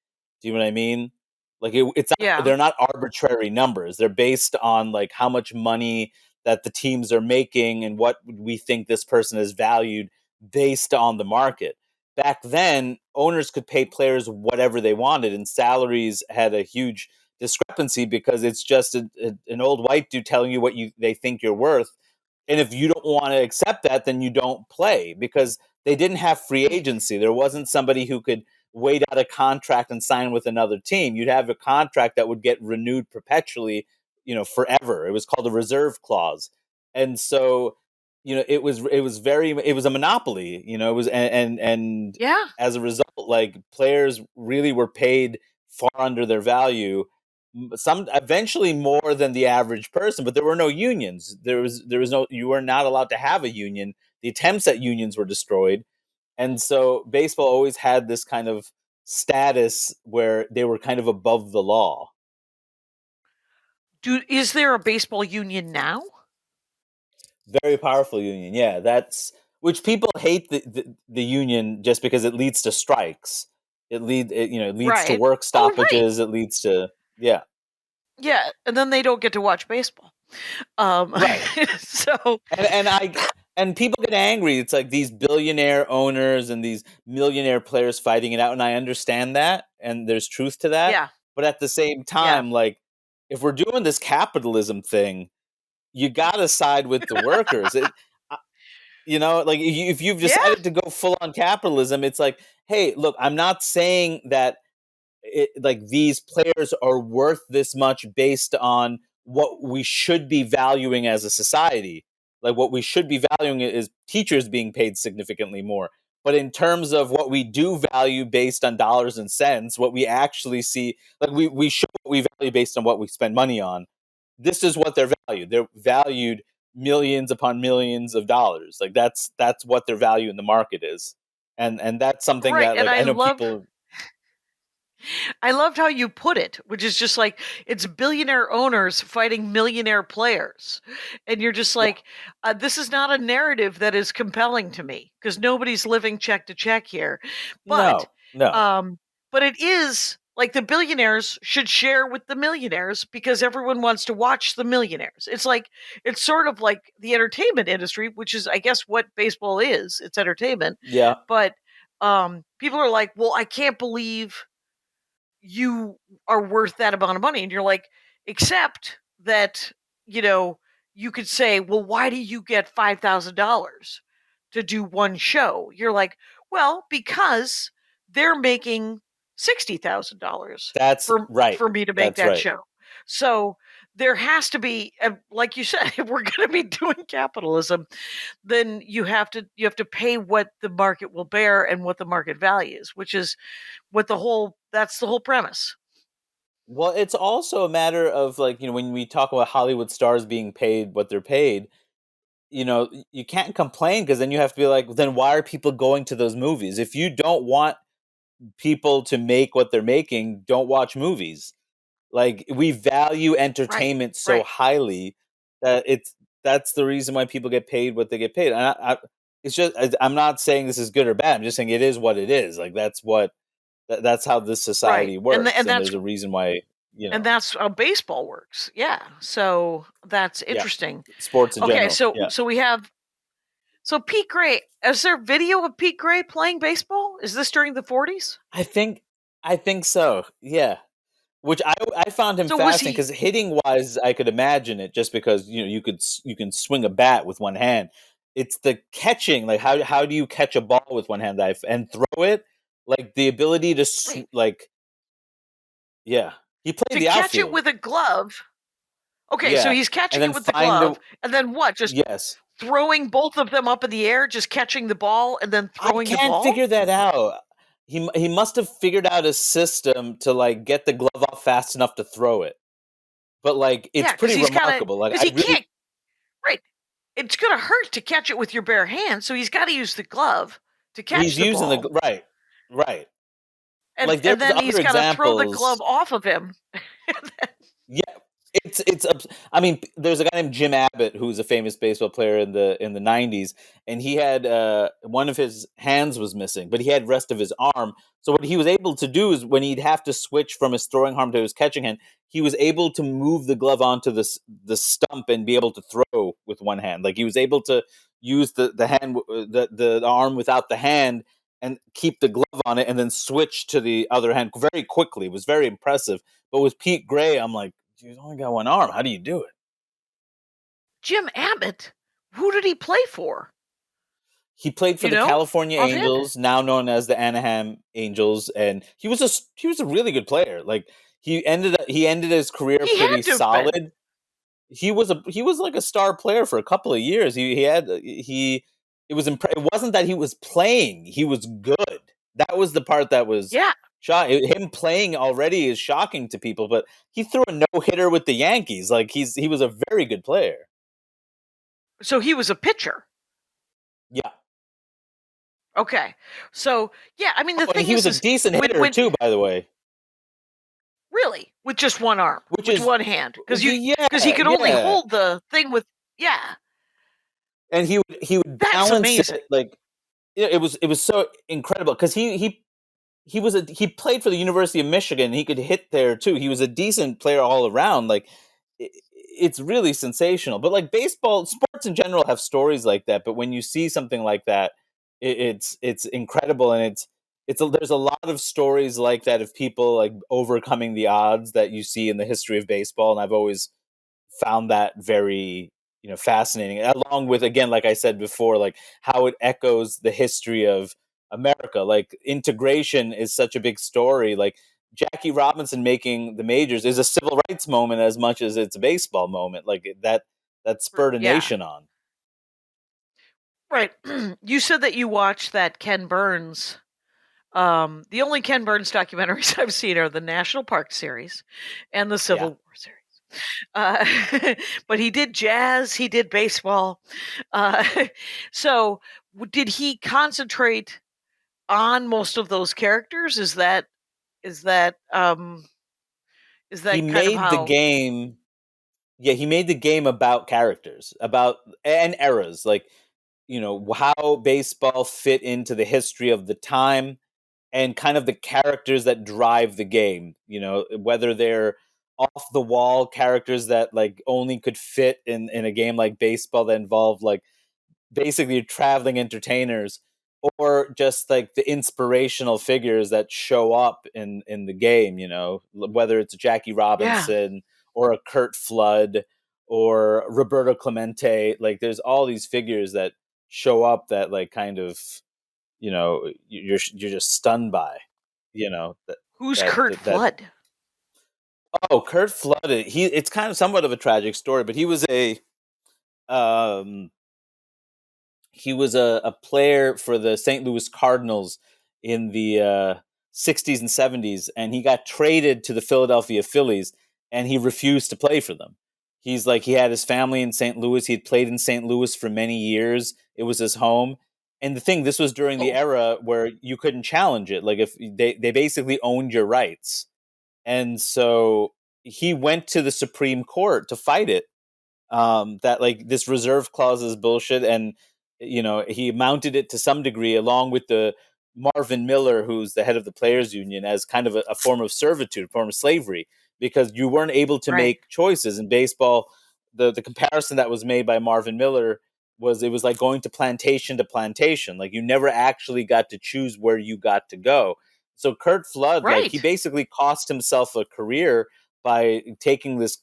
Do you know what I mean? Like it's not, Yeah. they're not arbitrary numbers. They're based on like how much money that the teams are making and what we think this person is valued based on the market. Back then, owners could pay players whatever they wanted, and salaries had a huge discrepancy because it's just an old white dude telling you what they think you're worth. And if you don't want to accept that, then you don't play because they didn't have free agency. There wasn't somebody who could wait out a contract and sign with another team. You'd have a contract that would get renewed perpetually, forever. It was called a reserve clause. And so, it was a monopoly, it was, and Yeah. as a result, like players really were paid far under their value, some eventually more than the average person, but there were no unions. There was no, you were not allowed to have a union. The attempts at unions were destroyed. And so baseball always had this kind of status where they were kind of above the law. Is there a baseball union now? Very powerful union. Yeah, that's which people hate the union just because it leads to strikes. It leads to Right. work Oh, right. stoppages. It leads to yeah. Yeah, and then they don't get to watch baseball. Right. So and people get angry. It's like these billionaire owners and these millionaire players fighting it out, and I understand that, and there's truth to that. yeah, But at the same yeah, time, like if we're doing this capitalism thing, you got to side with the workers. Like if you've yeah. decided to go full on capitalism, it's like, hey, look, I'm not saying that like these players are worth this much based on what we should be valuing as a society. Like what we should be valuing is teachers being paid significantly more. But in terms of what we do value based on dollars and cents, what we actually see, like we show what we value based on what we spend money on. This is what they're valued. They're valued millions upon millions of dollars. Like that's what their value in the market is. And that's something Right, that and like I know people. I loved how you put it, which is just like it's billionaire owners fighting millionaire players. And you're just like, this is not a narrative that is compelling to me because nobody's living check to check here. But No. but it is like the billionaires should share with the millionaires because everyone wants to watch the millionaires. It's sort of like the entertainment industry, which is I guess what baseball is. It's entertainment. Yeah. But people are like, well, I can't believe you are worth that amount of money. And you're like, except that, you could say, well, why do you get $5,000 to do one show? You're like, well, because they're making $60,000 That's right. for me to make That's that right. show. So there has to be, like you said, if we're going to be doing capitalism, then you have to pay what the market will bear and what the market values, which is that's the whole premise. Well, it's also a matter of like, when we talk about Hollywood stars being paid what they're paid, you can't complain because then you have to be like, then why are people going to those movies? If you don't want people to make what they're making, don't watch movies. Like we value entertainment so Right. highly that that's the reason why people get paid what they get paid. And it's just I'm not saying this is good or bad. I'm just saying it is what it is. Like that's how this society Right. works, and That's there's a reason why and that's how baseball works. Yeah. So that's yeah, interesting. sports in Okay, general. Yeah, so we have Pete Gray. Is there video of Pete Gray playing baseball? Is this during the 40s? I think so. Yeah, which I found him So was fascinating he because hitting wise, I could imagine it just because you can swing a bat with one hand. It's the catching, like how do you catch a ball with one hand and throw it, like the ability to right, like yeah, he played to the catch it outfield. with a glove? Okay, so Yeah, he's and catching then it with the find a glove, and then what? Just yes. throwing both of them up in the air, just catching the ball and then throwing the ball? I can't figure that out. He must have figured out a system to like get the glove off fast enough to throw it. But like it's because pretty he's got to, remarkable. Like because I he really can't. Right, it's gonna hurt to catch it with your bare hand, so he's got to use the glove to catch he's the using ball, right. and Like there's then he's other got to throw the glove examples. off of him. Yeah, it's. I mean, there's a guy named Jim Abbott who's a famous baseball player in the '90s, and he had one of his hands was missing, but he had rest of his arm. So what he was able to do is when he'd have to switch from his throwing arm to his catching hand, he was able to move the glove onto the stump and be able to throw with one hand. Like he was able to use the hand the arm without the hand and keep the glove on it, and then switch to the other hand very quickly. It was very impressive. But with Pete Gray, I'm like, dude, he's only got one arm. How do you do it? Jim Abbott, who did he play for? He played for the California Angels, now known as the Anaheim Angels, and he was a really good player. Like he ended his career pretty solid. He was like a star player for a couple of years. It wasn't that he was playing; he was good. That was the part that was him playing already is shocking to people, but he threw a no-hitter with the Yankees. Like he was a very good player. So he was a pitcher. Yeah. Okay. So yeah, I mean the thing he was a decent hitter too, by the way. Really, with just one arm, with one hand, because he could only hold the thing with and he would balance it like it was so incredible because he played for the University of Michigan. He could hit there too. He was a decent player all around. Like it's really sensational. But like baseball, sports in general have stories like that. But when you see something like that, it's incredible, and there's a lot of stories like that of people like overcoming the odds that you see in the history of baseball, and I've always found that very fascinating. Along with, again, like I said before, like how it echoes the history of America. Like integration is such a big story. Like Jackie Robinson making the majors is a civil rights moment as much as it's a baseball moment. Like that spurred a nation on. Right. You said that you watched that Ken Burns. The only Ken Burns documentaries I've seen are the National Park series and the Civil War series. But he did jazz, he did baseball. So did he concentrate on most of those characters? Is that he made the game? Yeah, he made the game about characters, and eras, like how baseball fit into the history of the time and kind of the characters that drive the game, whether they're off the wall characters that like only could fit in a game like baseball that involved like basically traveling entertainers, or just like the inspirational figures that show up in the game, whether it's Jackie Robinson or a Curt Flood or Roberto Clemente. Like there's all these figures that show up that like kind of you're just stunned by, who's Curt Flood? Oh, Curt Flood, it's kind of somewhat of a tragic story, but he was a player for the St. Louis Cardinals in the 60s and 70s, and he got traded to the Philadelphia Phillies, and he refused to play for them. He had his family in St. Louis. He had played in St. Louis for many years. It was his home. And this was during the era where you couldn't challenge it. Like if they basically owned your rights. And so he went to the Supreme Court to fight it. That like this reserve clause is bullshit. And, he mounted it to some degree along with the Marvin Miller, who's the head of the players union, as kind of a form of servitude, a form of slavery, because you weren't able to make choices in baseball. The comparison that was made by Marvin Miller was it was like going to plantation. Like you never actually got to choose where you got to go. So Curt Flood, like he basically cost himself a career by taking this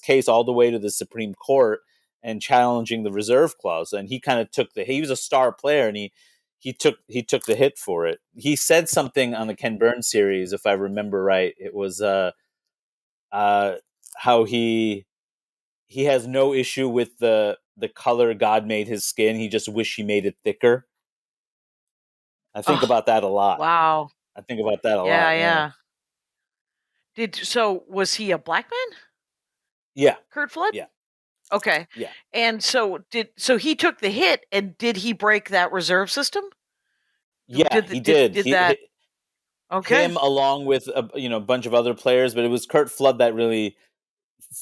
case all the way to the Supreme Court and challenging the reserve clause. And he kind of he was a star player, and he took the hit for it. He said something on the Ken Burns series, if I remember right. It was how he has no issue with the the color God made his skin. He just wished he made it thicker. I think about that a lot. Wow. I think about that a Yeah, lot. Yeah. So was he a black man? Yeah. Kurt Flood? Yeah. Okay. Yeah. And so he took the hit, and did he break that reserve system? Yeah, he did. Did that? Okay. Him along with a bunch of other players, but it was Kurt Flood that really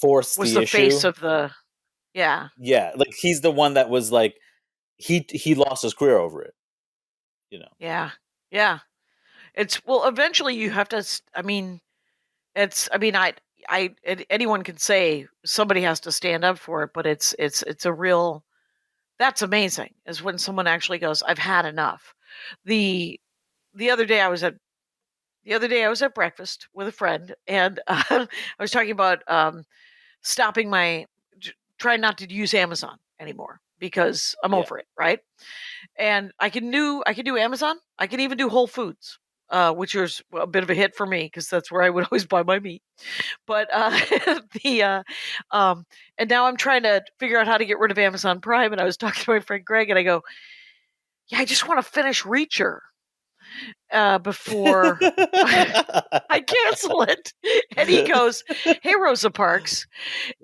forced Was the the face issue. of the? Yeah. Yeah, like he's the one that was like he lost his career over it. Yeah. Yeah. Eventually you have to. I mean, anyone can say somebody has to stand up for it, but it's a real. That's amazing. Is when someone actually goes, "I've had enough." The the other day I was at breakfast with a friend, and I was talking about stopping trying not to use Amazon anymore because I'm Yeah. over it, right? And I can do Amazon. I can even do Whole Foods, which was a bit of a hit for me because that's where I would always buy my meat. But the and now I'm trying to figure out how to get rid of Amazon Prime. And I was talking to my friend Greg, and I go, "Yeah, I just want to finish Reacher before I cancel it." And he goes, "Hey, Rosa Parks,"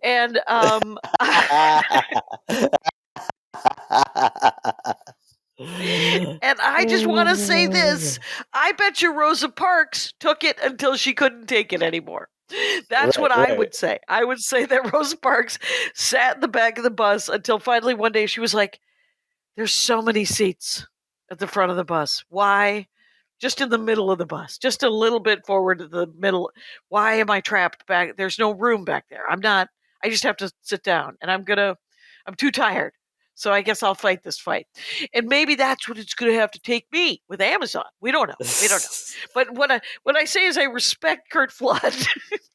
and and I just want to say this. I bet you Rosa Parks took it until she couldn't take it anymore. That's what I would say. I would say that Rosa Parks sat in the back of the bus until finally one day she was like, "There's so many seats at the front of the bus. Why? Just in the middle of the bus, just a little bit forward to the middle. Why am I trapped back? There's no room back there. I just have to sit down, and I'm too tired. So I guess I'll fight this fight." And maybe that's what it's going to have to take me with Amazon. We don't know. But what I say is I respect Kurt Flood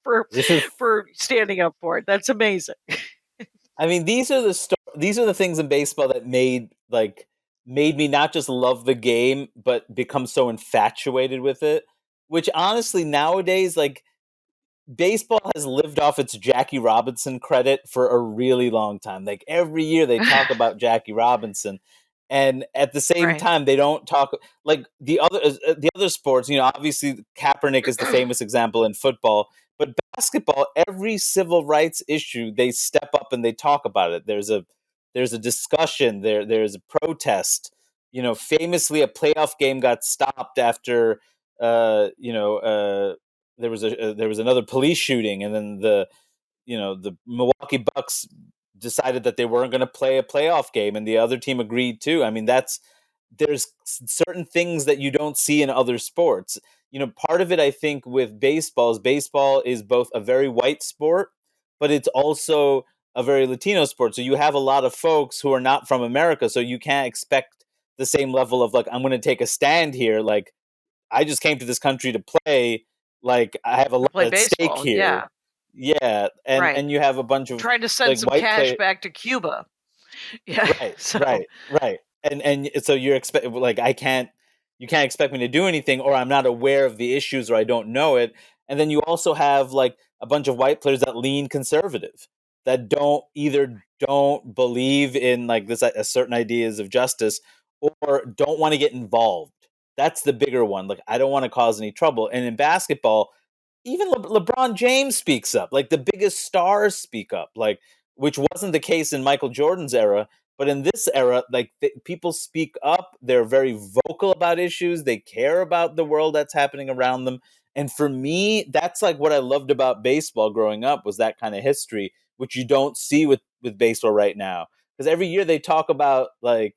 for standing up for it. That's amazing. I mean, these are the things in baseball that made me not just love the game, but become so infatuated with it. Which honestly, nowadays, like baseball has lived off its Jackie Robinson credit for a really long time. Like every year they talk about Jackie Robinson, and at the same Right. time they don't talk like the other sports. Obviously Kaepernick is the famous example in football, but basketball, every civil rights issue they step up and they talk about it. There's a discussion. There's a protest. Famously, a playoff game got stopped after there was another police shooting, and then the Milwaukee Bucks decided that they weren't going to play a playoff game, and the other team agreed too. I mean, there's certain things that you don't see in other sports. Part of it, I think, with baseball is both a very white sport, but it's also a very Latino sport. So you have a lot of folks who are not from America, so you can't expect the same level of like, I'm going to take a stand here. Like, I just came to this country to play. Like, I have a lot Play at stake baseball. Yeah. here. Yeah, and Right. and you have a bunch of Trying to send like some white cash play. back to Cuba. Yeah. Right, So right. And so you're like, you can't expect me to do anything, or I'm not aware of the issues, or I don't know it. And then you also have like a bunch of white players that lean conservative, that don't believe in like this certain ideas of justice, or don't want to get involved. That's the bigger one. Like, I don't want to cause any trouble. And in basketball, even LeBron James speaks up. Like, the biggest stars speak up. Like, which wasn't the case in Michael Jordan's era. But in this era, like, people speak up. They're very vocal about issues. They care about the world that's happening around them. And for me, that's like what I loved about baseball growing up, was that kind of history, which you don't see with baseball right now. Because every year they talk about like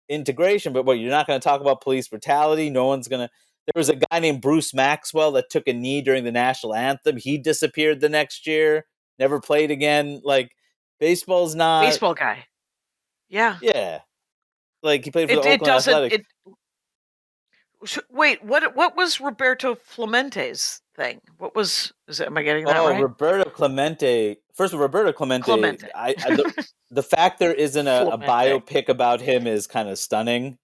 integration, but what, you're not going to talk about police brutality? No one's going to. There was a guy named Bruce Maxwell that took a knee during the national anthem. He disappeared the next year, never played again. Like, baseball's not. baseball guy. Yeah. Yeah, like he played for the It Oakland doesn't Athletics. wait, what was Roberto Clemente's thing? What was is it am I getting that Oh, right? Roberto Clemente. First of all, Roberto Clemente. Clemente. The fact there isn't a Clemente. biopic about him is kind of stunning.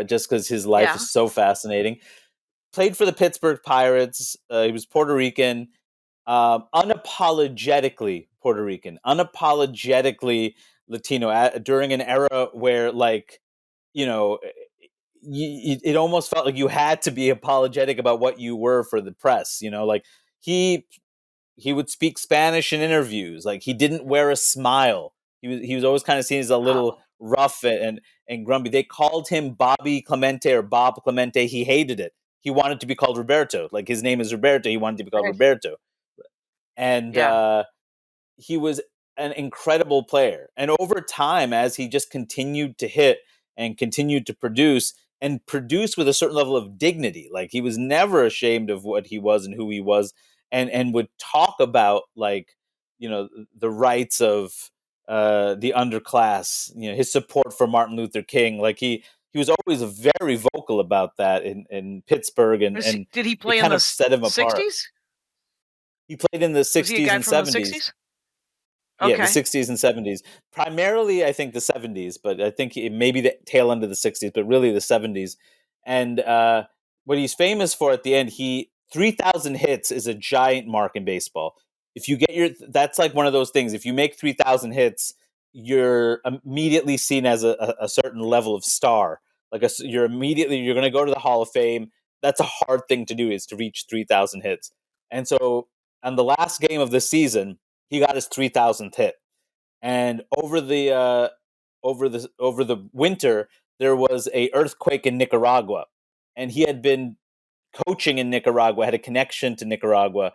Just because his life Yeah. is so fascinating. Played for the Pittsburgh Pirates. He was Puerto Rican. Unapologetically Puerto Rican, unapologetically Latino during an era where, like, it almost felt like you had to be apologetic about what you were for the press. Like he would speak Spanish in interviews. Like, he didn't wear a smile. He was always kind of seen as a little rough and grumpy. They called him Bobby Clemente or Bob Clemente. He hated it. He wanted to be called Roberto. Like, his name is Roberto. He wanted to be called Roberto. And he was an incredible player. And over time, as he just continued to hit and continued to produce with a certain level of dignity, like, he was never ashamed of what he was and who he was, and would talk about, like, the rights of the underclass, his support for Martin Luther King. Like, he was always very vocal about that in Pittsburgh, and Did he it play in kind the of set him apart. 60s? He played in the Was he a 60s guy and from the 70s. 60s? Yeah, the Okay. 60s and 70s. Primarily, I think the 70s, but I think maybe the tail end of the 60s, but really the 70s. And what he's famous for at the end, 3,000 hits is a giant mark in baseball. If you that's like one of those things. If you make 3,000 hits, you're immediately seen as a certain level of star. Like, you're going to go to the Hall of Fame. That's a hard thing to do, is to reach 3,000 hits. And so on the last game of the season, he got his 3,000th hit. And over the winter, there was a earthquake in Nicaragua, and he had been coaching in Nicaragua, had a connection to Nicaragua,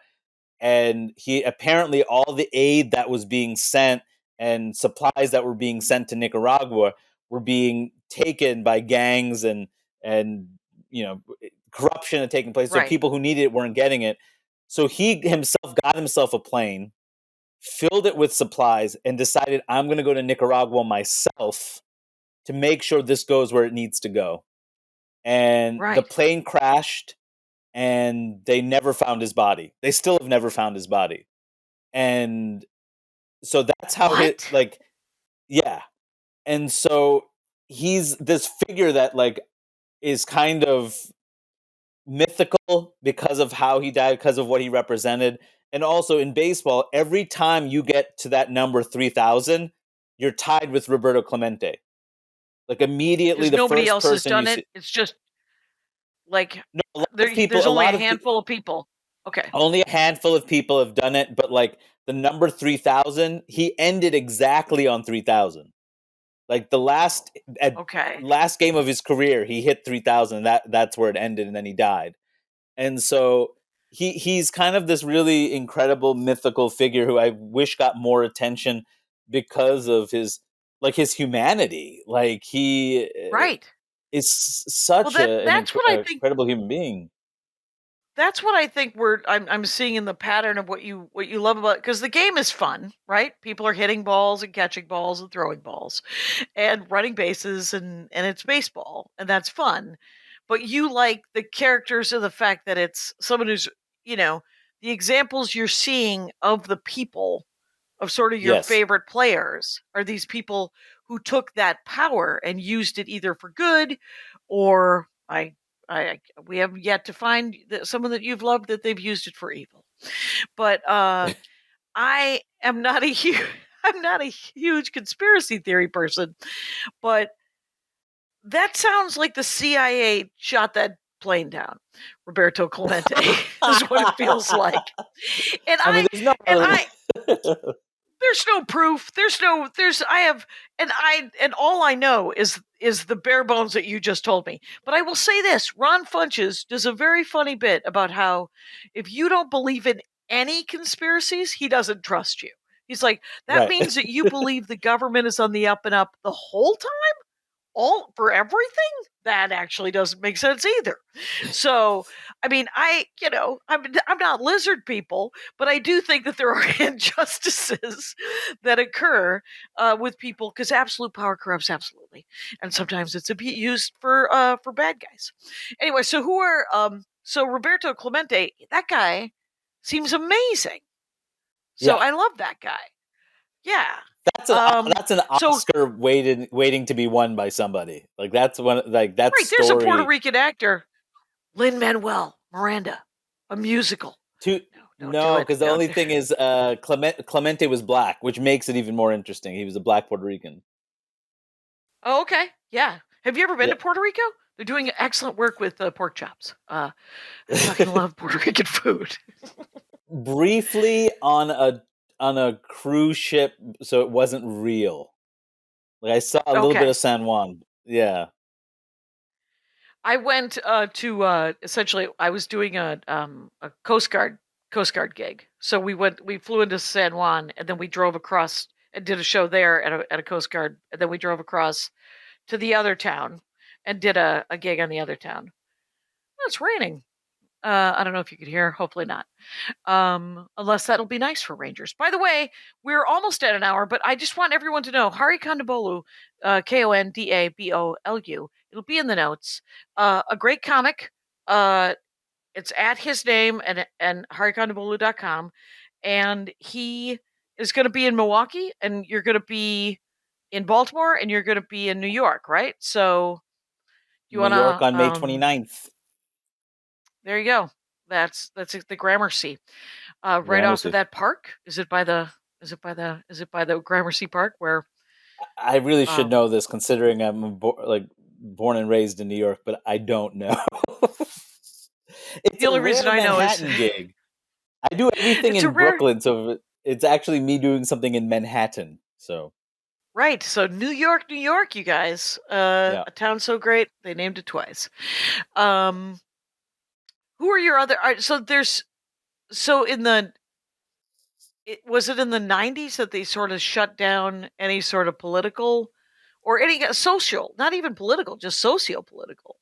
and he apparently, all the aid that was being sent and supplies that were being sent to Nicaragua were being taken by gangs, and corruption had taken place. So Right. people who needed it weren't getting it. So he himself got himself a plane, filled it with supplies, and decided, I'm going to go to Nicaragua myself to make sure this goes where it needs to go. And the plane crashed, and they never found his body. They still have never found his body. And so that's how yeah. And so he's this figure that, like, is kind of mythical because of how he died, because of what he represented. And also in baseball, every time you get to that number 3,000, you're tied with Roberto Clemente. Like, immediately, the nobody first else has person done you it. see. It's just like No, there's only a handful of people. Okay. Only a handful of people have done it, but, like, the number 3,000, he ended exactly on 3,000. Like, the last game of his career, he hit 3,000. That's where it ended, and then he died. And so he's kind of this really incredible mythical figure who I wish got more attention because of his humanity. Like, he is such an incredible human being. That's what I think I'm seeing in the pattern of what you love about, because the game is fun, right? People are hitting balls and catching balls and throwing balls and running bases, and it's baseball, and that's fun. But you like the characters and the fact that it's someone who's, the examples you're seeing of the people, of sort of your favorite players, are these people who took that power and used it either for good, or we have yet to find someone that you've loved that they've used it for evil. But I am not I'm not a huge conspiracy theory person, but that sounds like the CIA shot that plane down. Roberto Clemente is what it feels like. And there's no proof. And all I know is the bare bones that you just told me. But I will say this: Ron Funches does a very funny bit about how if you don't believe in any conspiracies, he doesn't trust you. He's like, that means that you believe the government is on the up and up the whole time? All for everything? That actually doesn't make sense either. So, I mean, I'm not lizard people, but I do think that there are injustices that occur with people, because absolute power corrupts absolutely, and sometimes it's used for bad guys. Anyway, so so Roberto Clemente, that guy seems amazing. So I love that guy. Yeah. That's an Oscar waiting to be won by somebody. Like, that's one, like, that story. There's a Puerto Rican actor, Lin-Manuel Miranda, a musical. Don't do No, it. because the Don't only do thing is Clemente was black, which makes it even more interesting. He was a black Puerto Rican. Oh, okay. Yeah. Have you ever been Yeah. to Puerto Rico? They're doing excellent work with pork chops. I fucking love Puerto Rican food. Briefly on a cruise ship, so it wasn't real. Like I saw a little bit Okay. of San Juan. Yeah. I went to essentially I was doing a Coast Guard gig. So we flew into San Juan and then we drove across and did a show there at a Coast Guard and then we drove across to the other town and did a gig on the other town. Oh, it's raining. I don't know if you could hear, hopefully not. Unless that'll be nice for Rangers. By the way, we're almost at an hour, but I just want everyone to know Hari Kondabolu, Kondabolu. It'll be in the notes. A great comic. It's at his name and harikondabolu.com. And he is going to be in Milwaukee, and you're going to be in Baltimore, and you're going to be in New York, right? So you New want York on to May 29th. there you go. That's the Gramercy. Right off of Gramercy. that park. Is it by the Gramercy Park where I really should know um this, considering I'm born and raised in New York, but I don't know. It's the a only rare reason I know is Manhattan gig. I do everything it's a in rare Brooklyn, so it's actually me doing something in Manhattan. So right. So New York, you guys. yeah, A town so great they named it twice. Um, who are your other? So there's so in the was it in the '90s that they sort of shut down any sort of political or any social, not even political, just socio-political.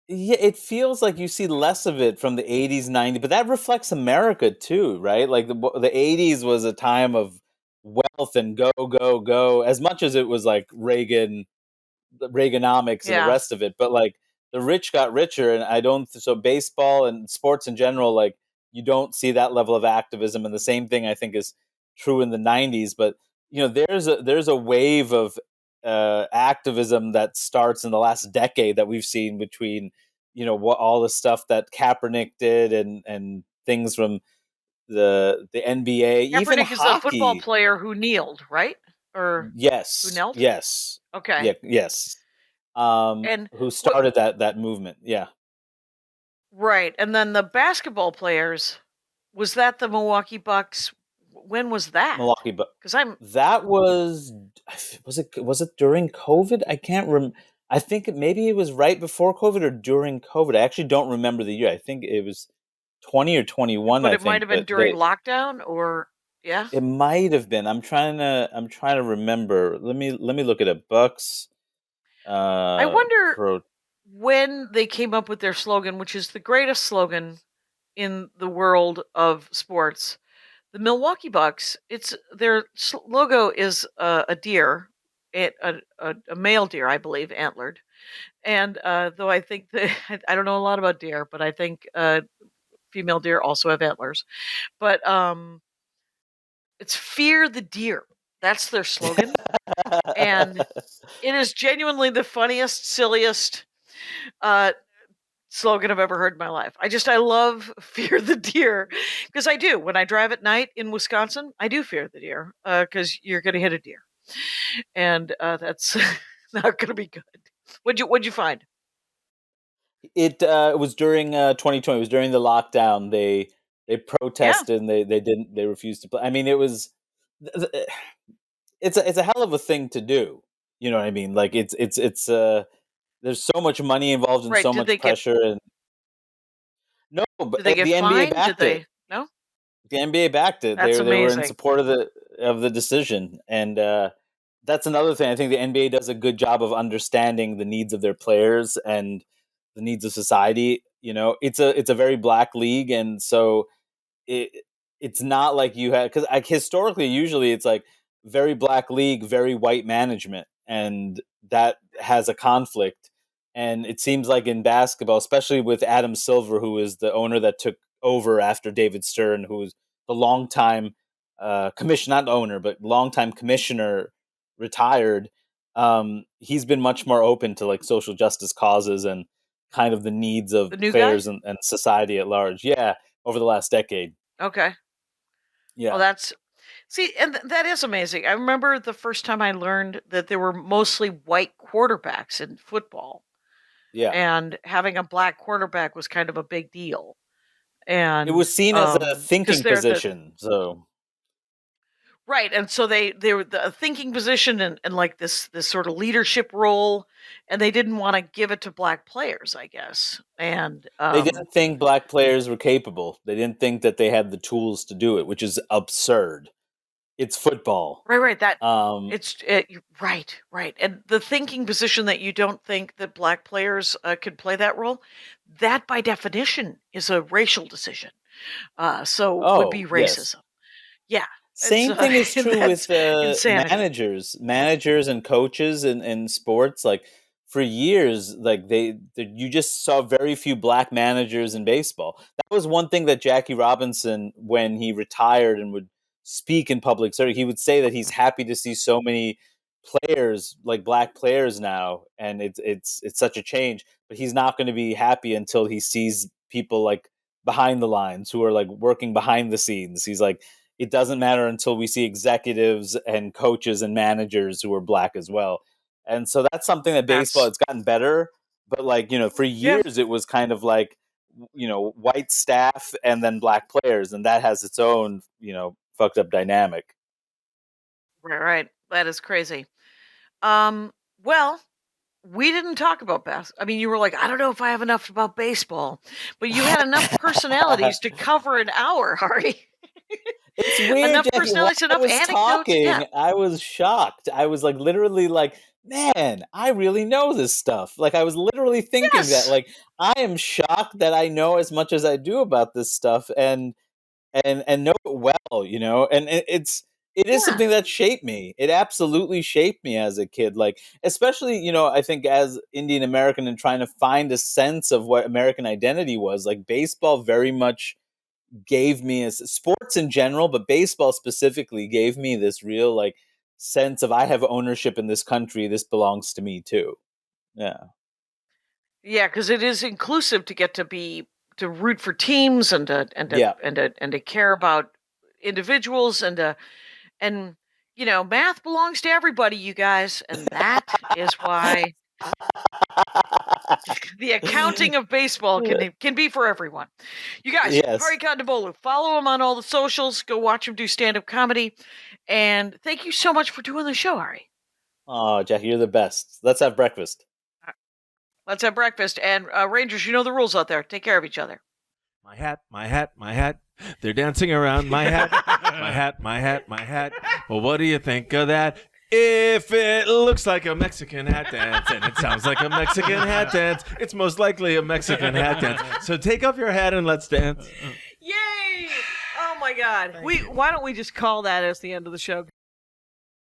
yeah. It feels like you see less of it from the '80s, '90s, but that reflects America too, right? Like the '80s was a time of wealth and go, go, go. As much as it was like Reagan, the Reaganomics and the Yeah. rest of it, but like the rich got richer, and I don't. So baseball and sports in general, like you don't see that level of activism, and the same thing I think is true in the '90s. But there's a wave of activism that starts in the last decade that we've seen between what all the stuff that Kaepernick did and things from the NBA, even Kaepernick is the football hockey. player who kneeled, right? Or who Yes, knelt? yes, Okay. yeah, yes. And Who what started that movement? Yeah, right. And then the basketball players, was that the Milwaukee Bucks? When was that? Milwaukee, but Cuz I'm that was it during COVID? I can't I think maybe it was right before COVID or during COVID. I actually don't remember the year. I think it was 20 or 21. but I it might think, have been but during lockdown or yeah. it might have been. I'm trying to remember. Let me look at it. Bucks I wonder pro. when they came up with their slogan, which is the greatest slogan in the world of sports. The Milwaukee Bucks, it's their logo is a deer, a male deer, I believe, antlered. And though I think that I don't know a lot about deer, but I think female deer also have antlers. But it's fear the deer. That's their slogan, and it is genuinely the funniest, silliest uh, slogan I've ever heard in my life. I love fear the deer because I do. When I drive at night in Wisconsin, I do fear the deer because you're going to hit a deer, and that's not going to be good. What'd you find? It was during 2020. It was during the lockdown. They Yeah, protested and they refused to play. I mean, it was it's a hell of a thing to do. You know what I mean? Like it's there's so much money involved and right. so much pressure. And no, Did but they get the NBA fined? Did backed it. they? No, The NBA backed it. that's They were in amazing. support of the decision, and that's another thing. I think the NBA does a good job of understanding the needs of their players and the needs of society. It's a very black league, and so it it's not like you had, because like historically usually it's like very black league, very white management, and that has a conflict. And it seems like in basketball, especially with Adam Silver, who is the owner that took over after David Stern, who was the longtime commission, not owner, but longtime commissioner, retired. He's been much more open to like social justice causes and kind of the needs of The new guy. players and society at large. Yeah, over the last decade. Okay. Yeah. Well, and that is amazing. I remember the first time I learned that there were mostly white quarterbacks in football. Yeah. And having a black quarterback was kind of a big deal. It And was seen as a 'cause thinking they're position. So right, and so they were a thinking position and like this sort of leadership role, and they didn't want to give it to black players, I guess. And they didn't think black players were capable. They didn't think that they had the tools to do it, which is absurd. It's football. right, that Um, right, and the thinking position that you don't think that black players could play that role, that by definition is a racial decision. So would be oh, yes. racism. Yeah, it's Same thing is true with that's insanity. managers and coaches in sports. Like for years, like you just saw very few black managers in baseball. That was one thing that Jackie Robinson, when he retired and would speak in public, so he would say that he's happy to see so many players, like black players now, and it's such a change. But he's not going to be happy until he sees people like behind the lines who are like working behind the scenes. He's like, it doesn't matter until we see executives and coaches and managers who are black as well. And so that's something that baseball, That's it's gotten better, but like, for yeah, years it was kind of like, white staff and then black players, and that has its own, fucked up dynamic. right. That is crazy. Well, we didn't talk about I mean, you were like, I don't know if I have enough about baseball, but you had enough personalities to cover an hour, Hardy. It's weird, Enough Jackie. While personalities, I enough was anecdotes. Yeah. talking, I was shocked. I was like literally like, man, I really know this stuff. Like I was literally thinking that, Yes. like, I am shocked that I know as much as I do about this stuff and know it well, and it is Yeah. something that shaped me. It absolutely shaped me as a kid. Like, especially, I think as Indian American and trying to find a sense of what American identity was, like baseball very much gave me, as sports in general, but baseball specifically gave me this real like sense of I have ownership in this country. This belongs to me too. Yeah. Yeah, because it is inclusive to get to root for teams Yeah. and to care about individuals and math belongs to everybody, you guys, and that is why the accounting of baseball can be for everyone. You guys, Hari Yes. Kondabolu, follow him on all the socials. Go watch him do stand-up comedy, and thank you so much for doing the show, Hari. Oh, Jackie, you're the best. Let's have breakfast. Let's have breakfast, and Rangers, you know the rules out there. Take care of each other. My hat, my hat, my hat. They're dancing around my hat, my hat, my hat, my hat. Well, what do you think of that? If it looks like a Mexican hat dance and it sounds like a Mexican hat dance, it's most likely a Mexican hat dance. So take off your hat and let's dance. Yay! Oh my God. Why don't we just call that as the end of the show?